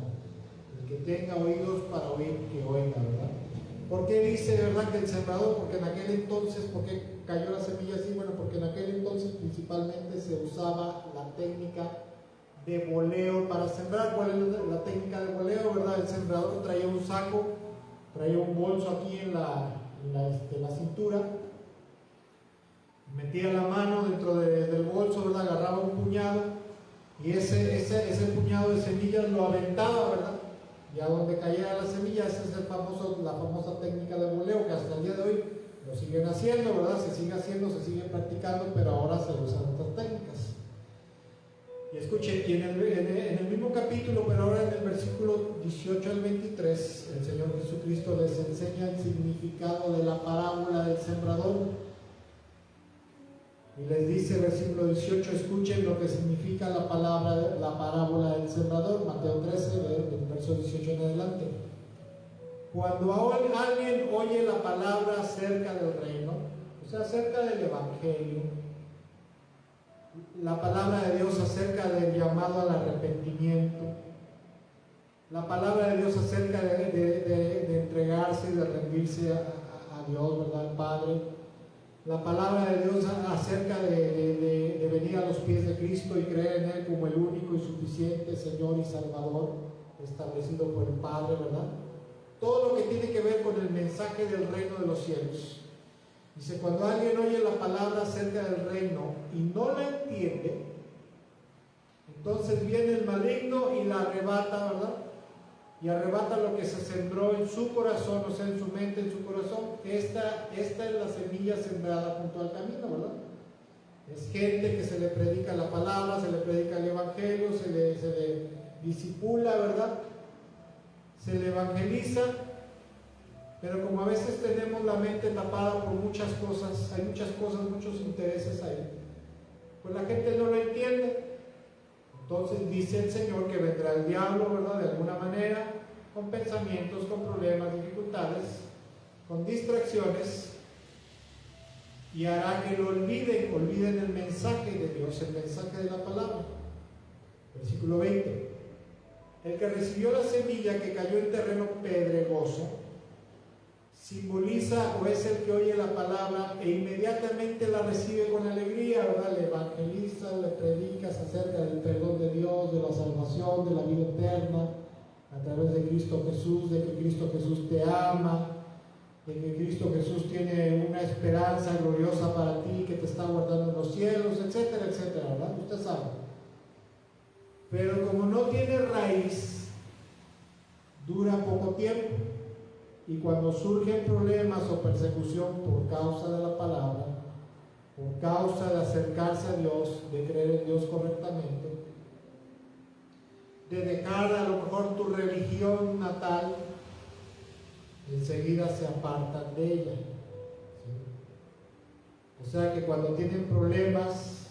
El que tenga oídos para oír, que oiga, ¿verdad? ¿Por qué dice, verdad, que el sembrador? Porque en aquel entonces, ¿por qué cayó la semilla así? Bueno, porque en aquel entonces principalmente se usaba la técnica de boleo para sembrar. ¿Cuál es la técnica de boleo, verdad? El sembrador traía un saco, traía un bolso aquí en la cintura, metía la mano dentro del bolso, ¿verdad? Agarraba un puñado y ese puñado de semillas lo aventaba, ¿verdad? Y a donde cayera la semilla, esa es la famosa técnica de boleo, que hasta el día de hoy lo siguen haciendo, ¿verdad? Se sigue haciendo, se sigue practicando, pero ahora se usan otras técnicas. Y escuchen, y en el mismo capítulo, pero ahora en el versículo 18 al 23, el Señor Jesucristo les enseña el significado de la parábola del sembrador. Y les dice, versículo 18, escuchen lo que significa la parábola del sembrador, Mateo 13, del verso 18 en adelante. Cuando alguien oye la palabra acerca del reino, o sea, acerca del evangelio, la palabra de Dios acerca del llamado al arrepentimiento, la palabra de Dios acerca de entregarse y de rendirse a Dios, ¿verdad? Al Padre. La palabra de Dios acerca de venir a los pies de Cristo y creer en Él como el único y suficiente Señor y Salvador establecido por el Padre, ¿verdad? Todo lo que tiene que ver con el mensaje del reino de los cielos. Dice, cuando alguien oye la palabra acerca del reino y no la entiende, entonces viene el maligno y la arrebata, ¿verdad? Y arrebata lo que se sembró en su corazón, o sea, en su mente, en su corazón. Esta es la semilla sembrada junto al camino, ¿verdad? Es gente que se le predica la palabra, se le predica el evangelio, se le disipula, ¿verdad? Se le evangeliza, pero como a veces tenemos la mente tapada por muchas cosas, hay muchas cosas, muchos intereses ahí, pues la gente no lo entiende. Entonces dice el Señor que vendrá el diablo, ¿verdad? De alguna manera, con pensamientos, con problemas, dificultades, con distracciones, y hará que lo olviden el mensaje de Dios, el mensaje de la palabra. Versículo 20. El que recibió la semilla que cayó en terreno pedregoso, simboliza o es el que oye la palabra e inmediatamente la recibe con alegría, ¿verdad? Le evangeliza, le predicas acerca del perdón de Dios, de la salvación, de la vida eterna, a través de Cristo Jesús, de que Cristo Jesús te ama, de que Cristo Jesús tiene una esperanza gloriosa para ti, que te está guardando en los cielos, etcétera, etcétera, ¿verdad? Usted sabe. Pero como no tiene raíz, dura poco tiempo. Y cuando surgen problemas o persecución por causa de la palabra, por causa de acercarse a Dios, de creer en Dios correctamente, de dejar a lo mejor tu religión natal, enseguida se apartan de ella. ¿Sí? O sea que cuando tienen problemas,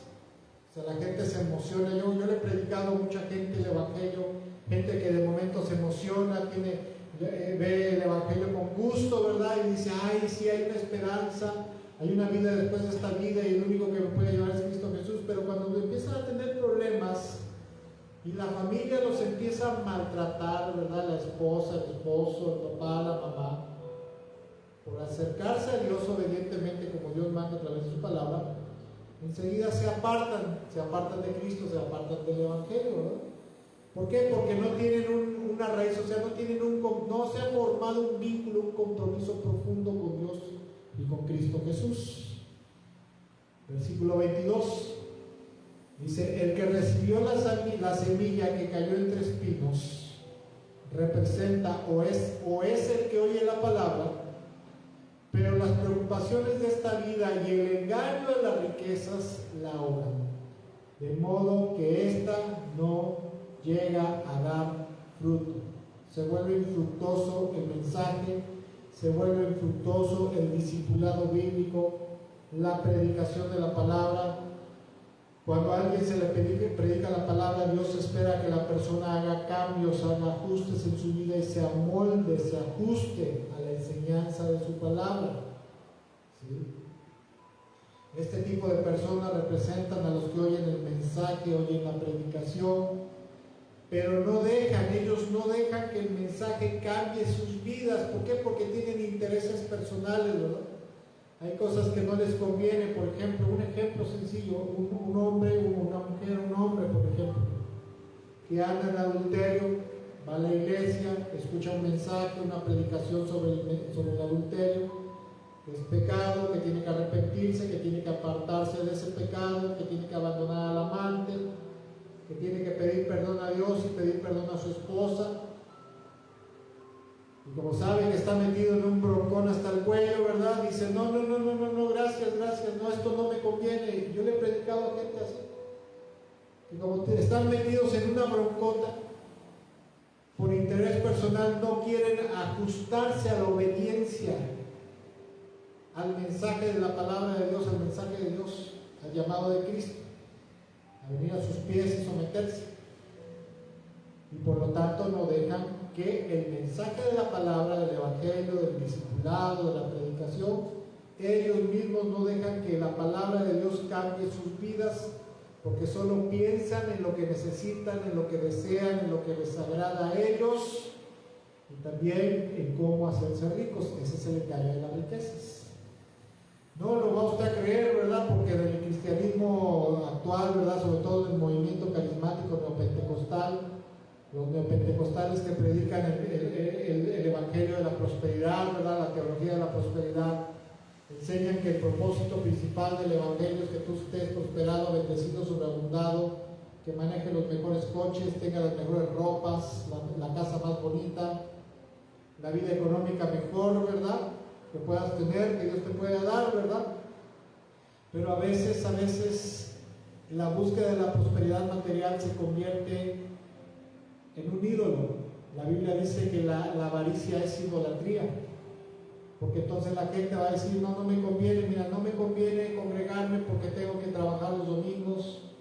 o sea, la gente se emociona. Yo le he predicado a mucha gente el evangelio, gente que de momento se emociona, ve el evangelio con gusto, ¿verdad? Y dice, ay, sí hay una esperanza, hay una vida después de esta vida y el único que me puede llevar es Cristo Jesús. Pero cuando empiezan a tener problemas y la familia los empieza a maltratar, ¿verdad? La esposa, el esposo, el papá, la mamá, por acercarse a Dios obedientemente, enseguida se apartan de Cristo, se apartan del Evangelio, ¿verdad? ¿Por qué? Porque no tienen una raíz, o sea, no se ha formado un vínculo, un compromiso profundo con Dios y con Cristo Jesús. Versículo 22 dice: el que recibió la semilla que cayó entre espinos representa o es el que oye la palabra, pero las preocupaciones de esta vida y el engaño de las riquezas la ahogan, de modo que ésta no llega a dar fruto. Se vuelve infructuoso el mensaje, se vuelve infructuoso el discipulado bíblico, la predicación de la palabra. Cuando a alguien se le predica la palabra, Dios espera que la persona haga cambios, haga ajustes en su vida y se amolde, se ajuste a la enseñanza de su palabra. ¿Sí? Este tipo de personas representan a los que oyen el mensaje, oyen la predicación, pero ellos no dejan que el mensaje cambie sus vidas. ¿Por qué? Porque tienen intereses personales, ¿verdad? Hay cosas que no les conviene. Por ejemplo, un ejemplo sencillo, un hombre, una mujer, un hombre, por ejemplo, que anda en adulterio, va a la iglesia, escucha un mensaje, una predicación sobre el adulterio, que es pecado, que tiene que arrepentirse, que tiene que apartarse de ese pecado, que tiene que abandonar al amante, que tiene que pedir perdón a Dios y pedir perdón a su esposa. Y como sabe que está metido en un broncón hasta el cuello, ¿verdad? Dice: no, gracias, no, esto no me conviene. Yo le he predicado a gente así, que como están metidos en una broncota, por interés personal no quieren ajustarse a la obediencia, al mensaje de la palabra de Dios, al mensaje de Dios, al llamado de Cristo, a venir a sus pies y someterse. Y por lo tanto no dejan que el mensaje de la palabra, del evangelio, del discipulado, de la predicación, ellos mismos no dejan que la palabra de Dios cambie sus vidas, porque solo piensan en lo que necesitan, en lo que desean, en lo que les agrada a ellos, y también en cómo hacerse ricos. Ese es el engaño de las riquezas. No lo va usted a creer, ¿verdad? Porque en el cristianismo actual, ¿verdad?, sobre todo en el movimiento carismático neopentecostal, los neopentecostales que predican el evangelio de la prosperidad, ¿verdad?, la teología de la prosperidad, enseñan que el propósito principal del evangelio es que tú estés prosperado, bendecido, sobreabundado, que maneje los mejores coches, tenga las mejores ropas, la casa más bonita, la vida económica mejor, ¿verdad?, que puedas tener, que Dios te pueda dar, ¿verdad? Pero a veces la búsqueda de la prosperidad material se convierte en un ídolo. La Biblia dice que la avaricia es idolatría, porque entonces la gente va a decir: no me conviene, mira, no me conviene congregarme porque tengo que trabajar los domingos,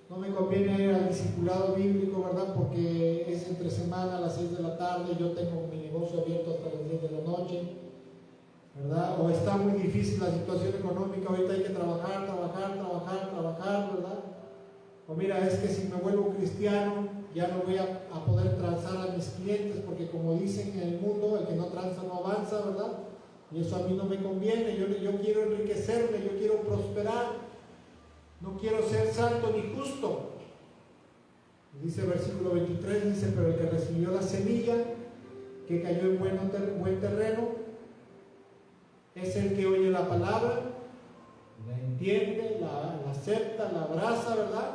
no me conviene ir al discipulado bíblico, ¿verdad?, porque es entre semana a las 6 de la tarde, yo tengo mi negocio abierto hasta las 10 de la noche, ¿verdad? O está muy difícil la situación económica, ahorita hay que trabajar, ¿verdad? O mira, es que si me vuelvo cristiano ya no voy a poder transar a mis clientes, porque como dicen en el mundo, el que no tranza no avanza, ¿verdad? Y eso a mí no me conviene. Yo quiero enriquecerme, yo quiero prosperar, no quiero ser santo ni justo. Y dice el versículo 23, dice: pero el que recibió la semilla que cayó en buen terreno es el que oye la palabra, la entiende, la acepta, la abraza, ¿verdad?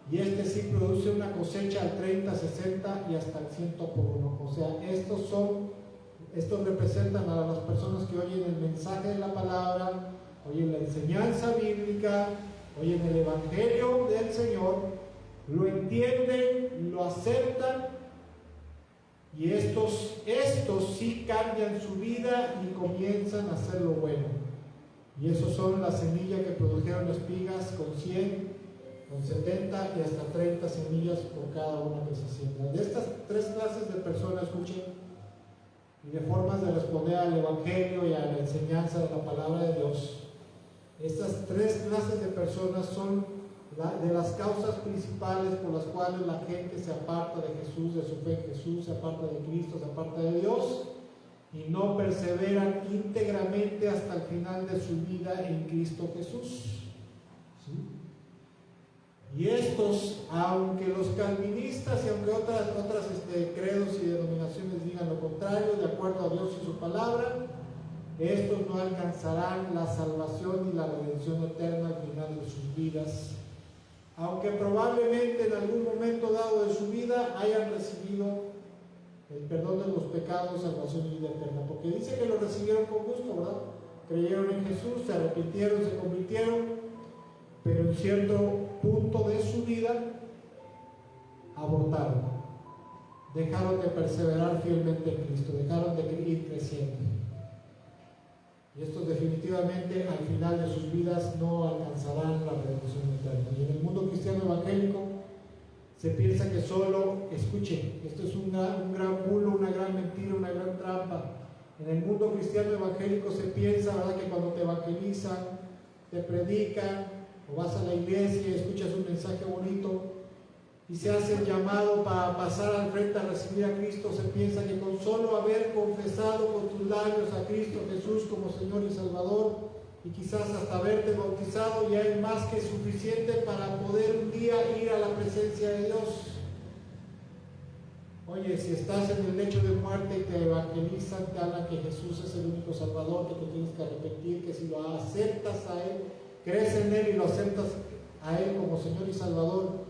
Y este sí produce una cosecha al 30, 60 y hasta el 100 por uno. O sea, estos representan a las personas que oyen el mensaje de la palabra, oyen la enseñanza bíblica, oyen el evangelio del Señor, lo entienden, lo aceptan, y estos sí cambian su vida y comienzan a hacer lo bueno. Y esos son las semillas que produjeron espigas con 100, con 70 y hasta 30 semillas por cada una que se siembra. De estas tres clases de personas, escuchen, y de formas de responder al evangelio y a la enseñanza de la palabra de Dios, estas tres clases de personas son de las causas principales por las cuales la gente se aparta de Jesús, de su fe en Jesús, se aparta de Cristo, se aparta de Dios, y no perseveran íntegramente hasta el final de su vida en Cristo Jesús. ¿sí? Y estos, aunque los calvinistas y aunque otras credos y denominaciones digan lo contrario, de acuerdo a Dios y su palabra, estos no alcanzarán la salvación y la redención eterna al final de sus vidas, aunque probablemente en algún momento dado de su vida hayan recibido el perdón de los pecados, salvación y vida eterna, porque dice que lo recibieron con gusto, ¿verdad? Creyeron en Jesús, se arrepintieron, se convirtieron, pero en cierto punto de su vida abortaron, dejaron de perseverar fielmente en Cristo, dejaron de ir creciendo. Y estos definitivamente al final de sus vidas no alcanzarán la redención eterna. Y en el mundo cristiano evangélico se piensa que solo, escuchen, esto es un gran bulo, una gran mentira, una gran trampa. En el mundo cristiano evangélico se piensa, ¿verdad?, que cuando te evangelizan, te predican, o vas a la iglesia y escuchas un mensaje bonito y se hace el llamado para pasar al frente a recibir a Cristo, se piensa que con solo haber confesado con tus labios a Cristo Jesús como Señor y Salvador, y quizás hasta haberte bautizado, ya es más que suficiente para poder un día ir a la presencia de Dios. Oye, si estás en el lecho de muerte y te evangelizan, te hablan que Jesús es el único Salvador, que te tienes que arrepentir, que si lo aceptas a Él, crees en Él y lo aceptas a Él como Señor y Salvador,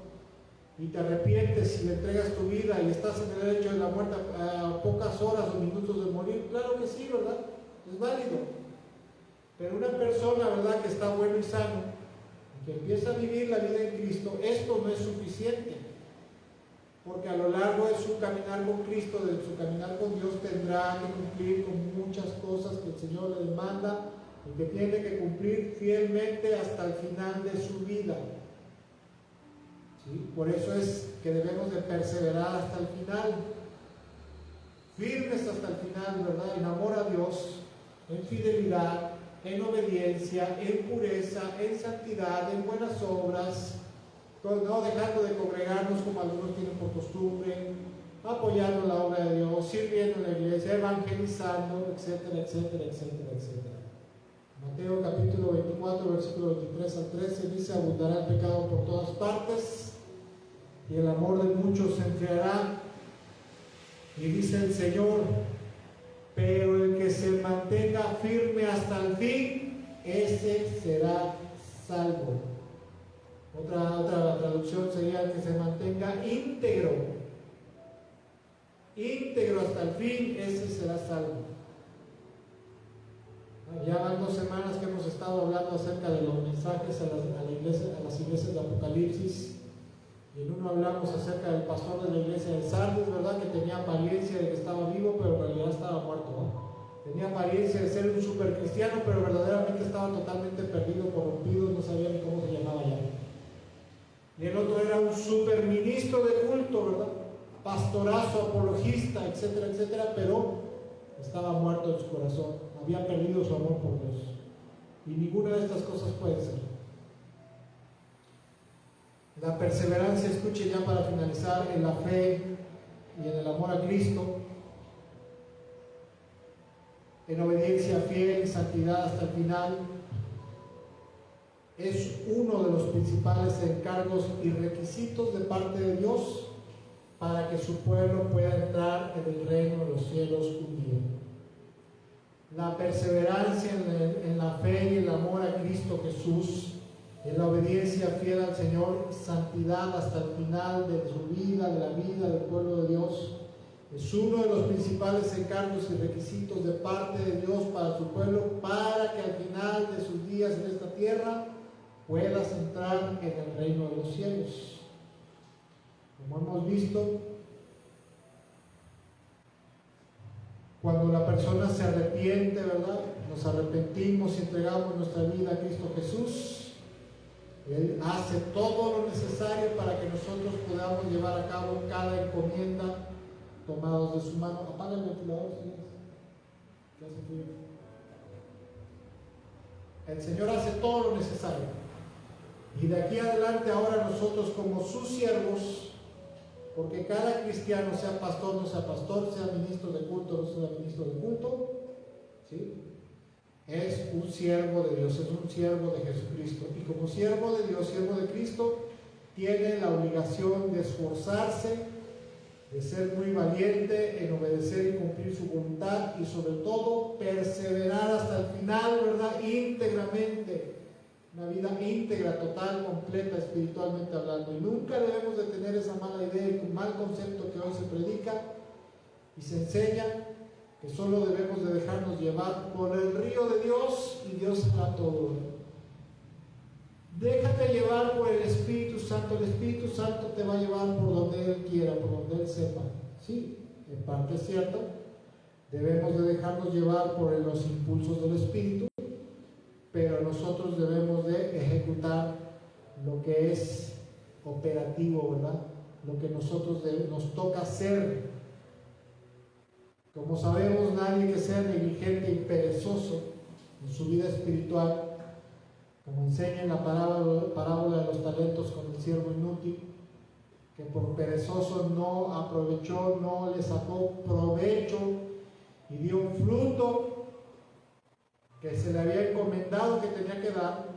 y te arrepientes y le entregas tu vida y estás en el lecho de la muerte a pocas horas o minutos de morir, claro que sí, ¿verdad? Es válido. Pero una persona, ¿verdad?, que está bueno y sano, que empieza a vivir la vida en Cristo, esto no es suficiente, porque a lo largo de su caminar con Cristo, de su caminar con Dios, tendrá que cumplir con muchas cosas que el Señor le demanda y que tiene que cumplir fielmente hasta el final de su vida. ¿Sí? Por eso es que debemos de perseverar hasta el final, firmes hasta el final, ¿verdad? En amor a Dios, en fidelidad, en obediencia, en pureza, en santidad, en buenas obras, no dejando de congregarnos como algunos tienen por costumbre, apoyando la obra de Dios, sirviendo en la iglesia, evangelizando, etcétera, etcétera, etcétera, etcétera. Mateo capítulo 24, versículo 23 al 13 dice: abundará el pecado por todas partes y el amor de muchos se enfriará. Y dice el Señor: pero el que se mantenga firme hasta el fin, ese será salvo. Otra traducción sería: el que se mantenga íntegro hasta el fin, ese será salvo. Ya van 2 semanas que hemos estado hablando acerca de los mensajes a las iglesias de Apocalipsis, y en uno hablamos acerca del pastor de la iglesia de Sardis, ¿verdad?, que tenía apariencia de que estaba vivo, pero en realidad estaba muerto, ¿no? Tenía apariencia de ser un super cristiano, pero verdaderamente estaba totalmente perdido, corrompido, no sabía ni cómo se llamaba ya. Y el otro era un super ministro de culto, ¿verdad?, pastorazo, apologista, etcétera, etcétera, pero estaba muerto en su corazón, había perdido su amor por Dios. Y ninguna de estas cosas puede ser. La perseverancia, escuche ya para finalizar, en la fe y en el amor a Cristo, en obediencia fiel y santidad hasta el final, es uno de los principales encargos y requisitos de parte de Dios para que su pueblo pueda entrar en el reino de los cielos un día. La perseverancia en la fe y el amor a Cristo Jesús, en la obediencia fiel al Señor, santidad hasta el final de su vida, de la vida del pueblo de Dios, es uno de los principales encargos y requisitos de parte de Dios para su pueblo, para que al final de sus días en esta tierra puedas entrar en el reino de los cielos. Como hemos visto, cuando la persona se arrepiente, ¿verdad?, nos arrepentimos y entregamos nuestra vida a Cristo Jesús, Él hace todo lo necesario para que nosotros podamos llevar a cabo cada encomienda tomados de su mano. Apaga el ventilador, señores. ¿Qué hace frío? El Señor hace todo lo necesario. Y de aquí adelante ahora nosotros como sus siervos, porque cada cristiano, sea pastor, no sea pastor, sea ministro de culto, no sea ministro de culto, ¿sí?, es un siervo de Dios, es un siervo de Jesucristo. Y como siervo de Dios, siervo de Cristo, tiene la obligación de esforzarse, de ser muy valiente en obedecer y cumplir su voluntad, y sobre todo perseverar hasta el final, ¿verdad? Íntegramente, una vida íntegra, total, completa, espiritualmente hablando. Y nunca debemos de tener esa mala idea y mal concepto que hoy se predica y se enseña, que solo debemos de dejarnos llevar por el río de Dios y Dios hará todo. Déjate llevar por el Espíritu Santo. El Espíritu Santo te va a llevar por donde Él quiera, por donde Él sepa. Sí, en parte es cierto. Debemos de dejarnos llevar por los impulsos del Espíritu, pero nosotros debemos de ejecutar lo que es operativo, ¿verdad? Lo que nos toca hacer. Como sabemos, nadie que sea negligente y perezoso en su vida espiritual, como enseña en la parábola de los talentos con el siervo inútil, que por perezoso no aprovechó, no le sacó provecho y dio un fruto que se le había encomendado que tenía que dar.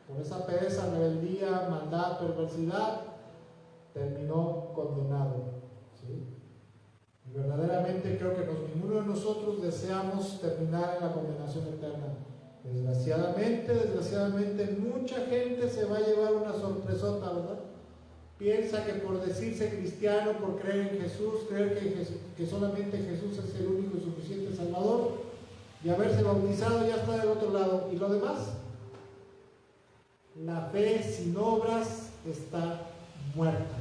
Por esa pereza, rebeldía, maldad, perversidad, terminó condenado, ¿sí? Y verdaderamente creo que ninguno de nosotros deseamos terminar en la condenación eterna. Desgraciadamente, mucha gente se va a llevar una sorpresota, ¿verdad? Piensa que por decirse cristiano, por creer en Jesús, creer que solamente Jesús es el único y suficiente Salvador, y haberse bautizado ya está del otro lado. ¿Y lo demás? La fe sin obras está muerta.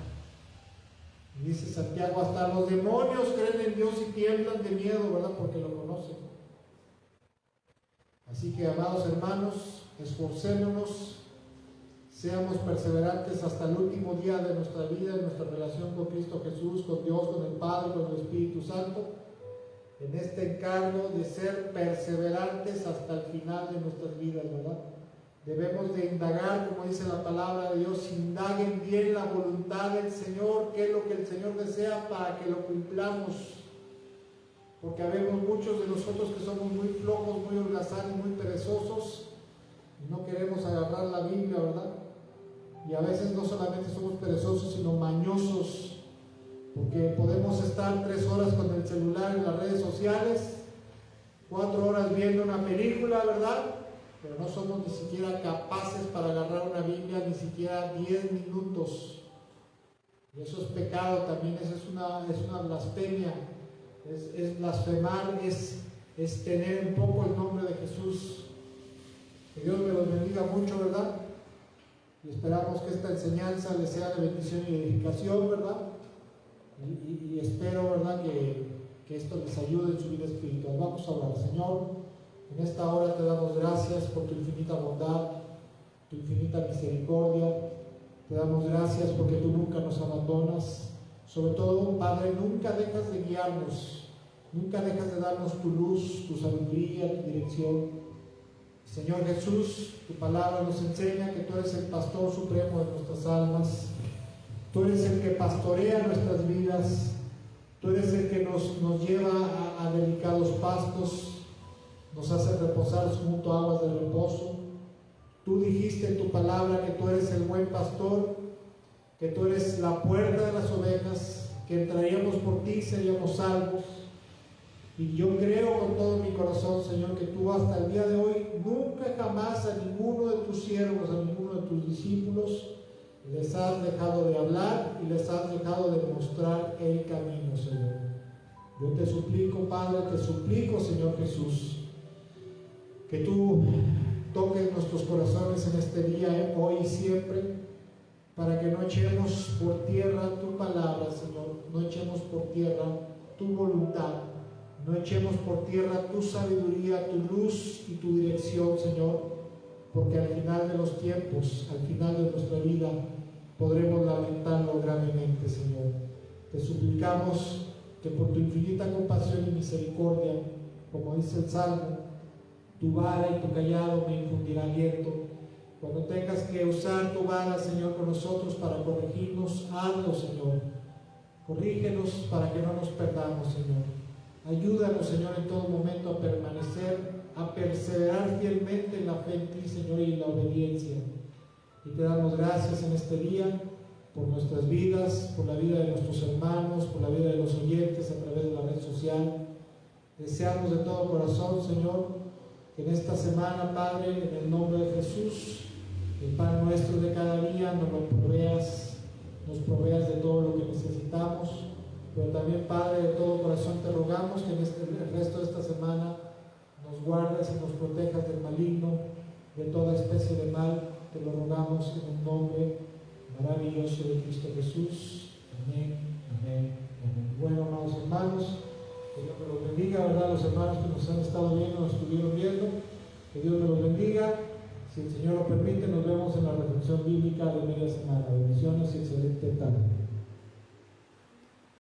Y dice Santiago, hasta los demonios creen en Dios y tiemblan de miedo, ¿verdad? Porque lo conocen. Así que, amados hermanos, esforcémonos, seamos perseverantes hasta el último día de nuestra vida, en nuestra relación con Cristo Jesús, con Dios, con el Padre, con el Espíritu Santo, en este encargo de ser perseverantes hasta el final de nuestras vidas, ¿verdad? Debemos de indagar, como dice la palabra de Dios, indaguen bien la voluntad del Señor, qué es lo que el Señor desea para que lo cumplamos. Porque habemos muchos de nosotros que somos muy flojos, muy holgazanes, muy perezosos, y no queremos agarrar la Biblia, ¿verdad? Y a veces no solamente somos perezosos, sino mañosos, porque podemos estar 3 horas con el celular en las redes sociales, 4 horas viendo una película, ¿verdad? Pero no somos ni siquiera capaces para agarrar una Biblia, ni siquiera 10 minutos. Y eso es pecado también, eso es una blasfemia, es blasfemar, es tener un poco el nombre de Jesús. Que Dios me los bendiga mucho, ¿verdad? Y esperamos que esta enseñanza les sea de bendición y edificación, ¿verdad? Y espero, ¿verdad?, que esto les ayude en su vida espiritual. Vamos a orar. Señor, en esta hora te damos gracias por tu infinita bondad, tu infinita misericordia. Te damos gracias porque tú nunca nos abandonas. Sobre todo, Padre, nunca dejas de guiarnos, nunca dejas de darnos tu luz, tu sabiduría, tu dirección. Señor Jesús, tu palabra nos enseña que tú eres el pastor supremo de nuestras almas. Tú eres el que pastorea nuestras vidas. Tú eres el que nos lleva a delicados pastos, nos hace reposar junto a aguas de reposo. Tú dijiste en tu palabra que tú eres el buen pastor, que tú eres la puerta de las ovejas, que entraríamos por ti y seríamos salvos. Y yo creo con todo mi corazón, Señor, que tú hasta el día de hoy nunca jamás a ninguno de tus siervos, a ninguno de tus discípulos les has dejado de hablar y les has dejado de mostrar el camino, Señor. Yo te suplico, Padre, te suplico, Señor Jesús, que tú toques nuestros corazones en este día, hoy y siempre, para que no echemos por tierra tu palabra, Señor, no echemos por tierra tu voluntad, no echemos por tierra tu sabiduría, tu luz y tu dirección, Señor, porque al final de los tiempos, al final de nuestra vida, podremos lamentarlo gravemente, Señor. Te suplicamos que por tu infinita compasión y misericordia, como dice el Salmo, tu vara y tu callado me infundirá aliento. Cuando tengas que usar tu vara, Señor, con nosotros para corregirnos, hazlo, Señor. Corrígenos para que no nos perdamos, Señor. Ayúdanos, Señor, en todo momento a permanecer a perseverar fielmente en la fe en ti, Señor, y en la obediencia. Y te damos gracias en este día por nuestras vidas, por la vida de nuestros hermanos, por la vida de los oyentes a través de la red social. Deseamos de todo corazón, Señor, que en esta semana, Padre, en el nombre de Jesús, el pan nuestro de cada día nos proveas de todo lo que necesitamos, pero también, Padre, de todo corazón te rogamos que en el resto de esta semana nos guardes y nos protejas del maligno, de toda especie de mal. Te lo rogamos en el nombre maravilloso de Cristo Jesús. Amén, amén, amén. Bueno, amados hermanos, que Dios me los bendiga, ¿verdad? Los hermanos que nos han estado viendo, nos estuvieron viendo, que Dios me los bendiga. Si el Señor lo permite, nos vemos en la reflexión bíblica de media semana. Bendiciones y excelente tarde.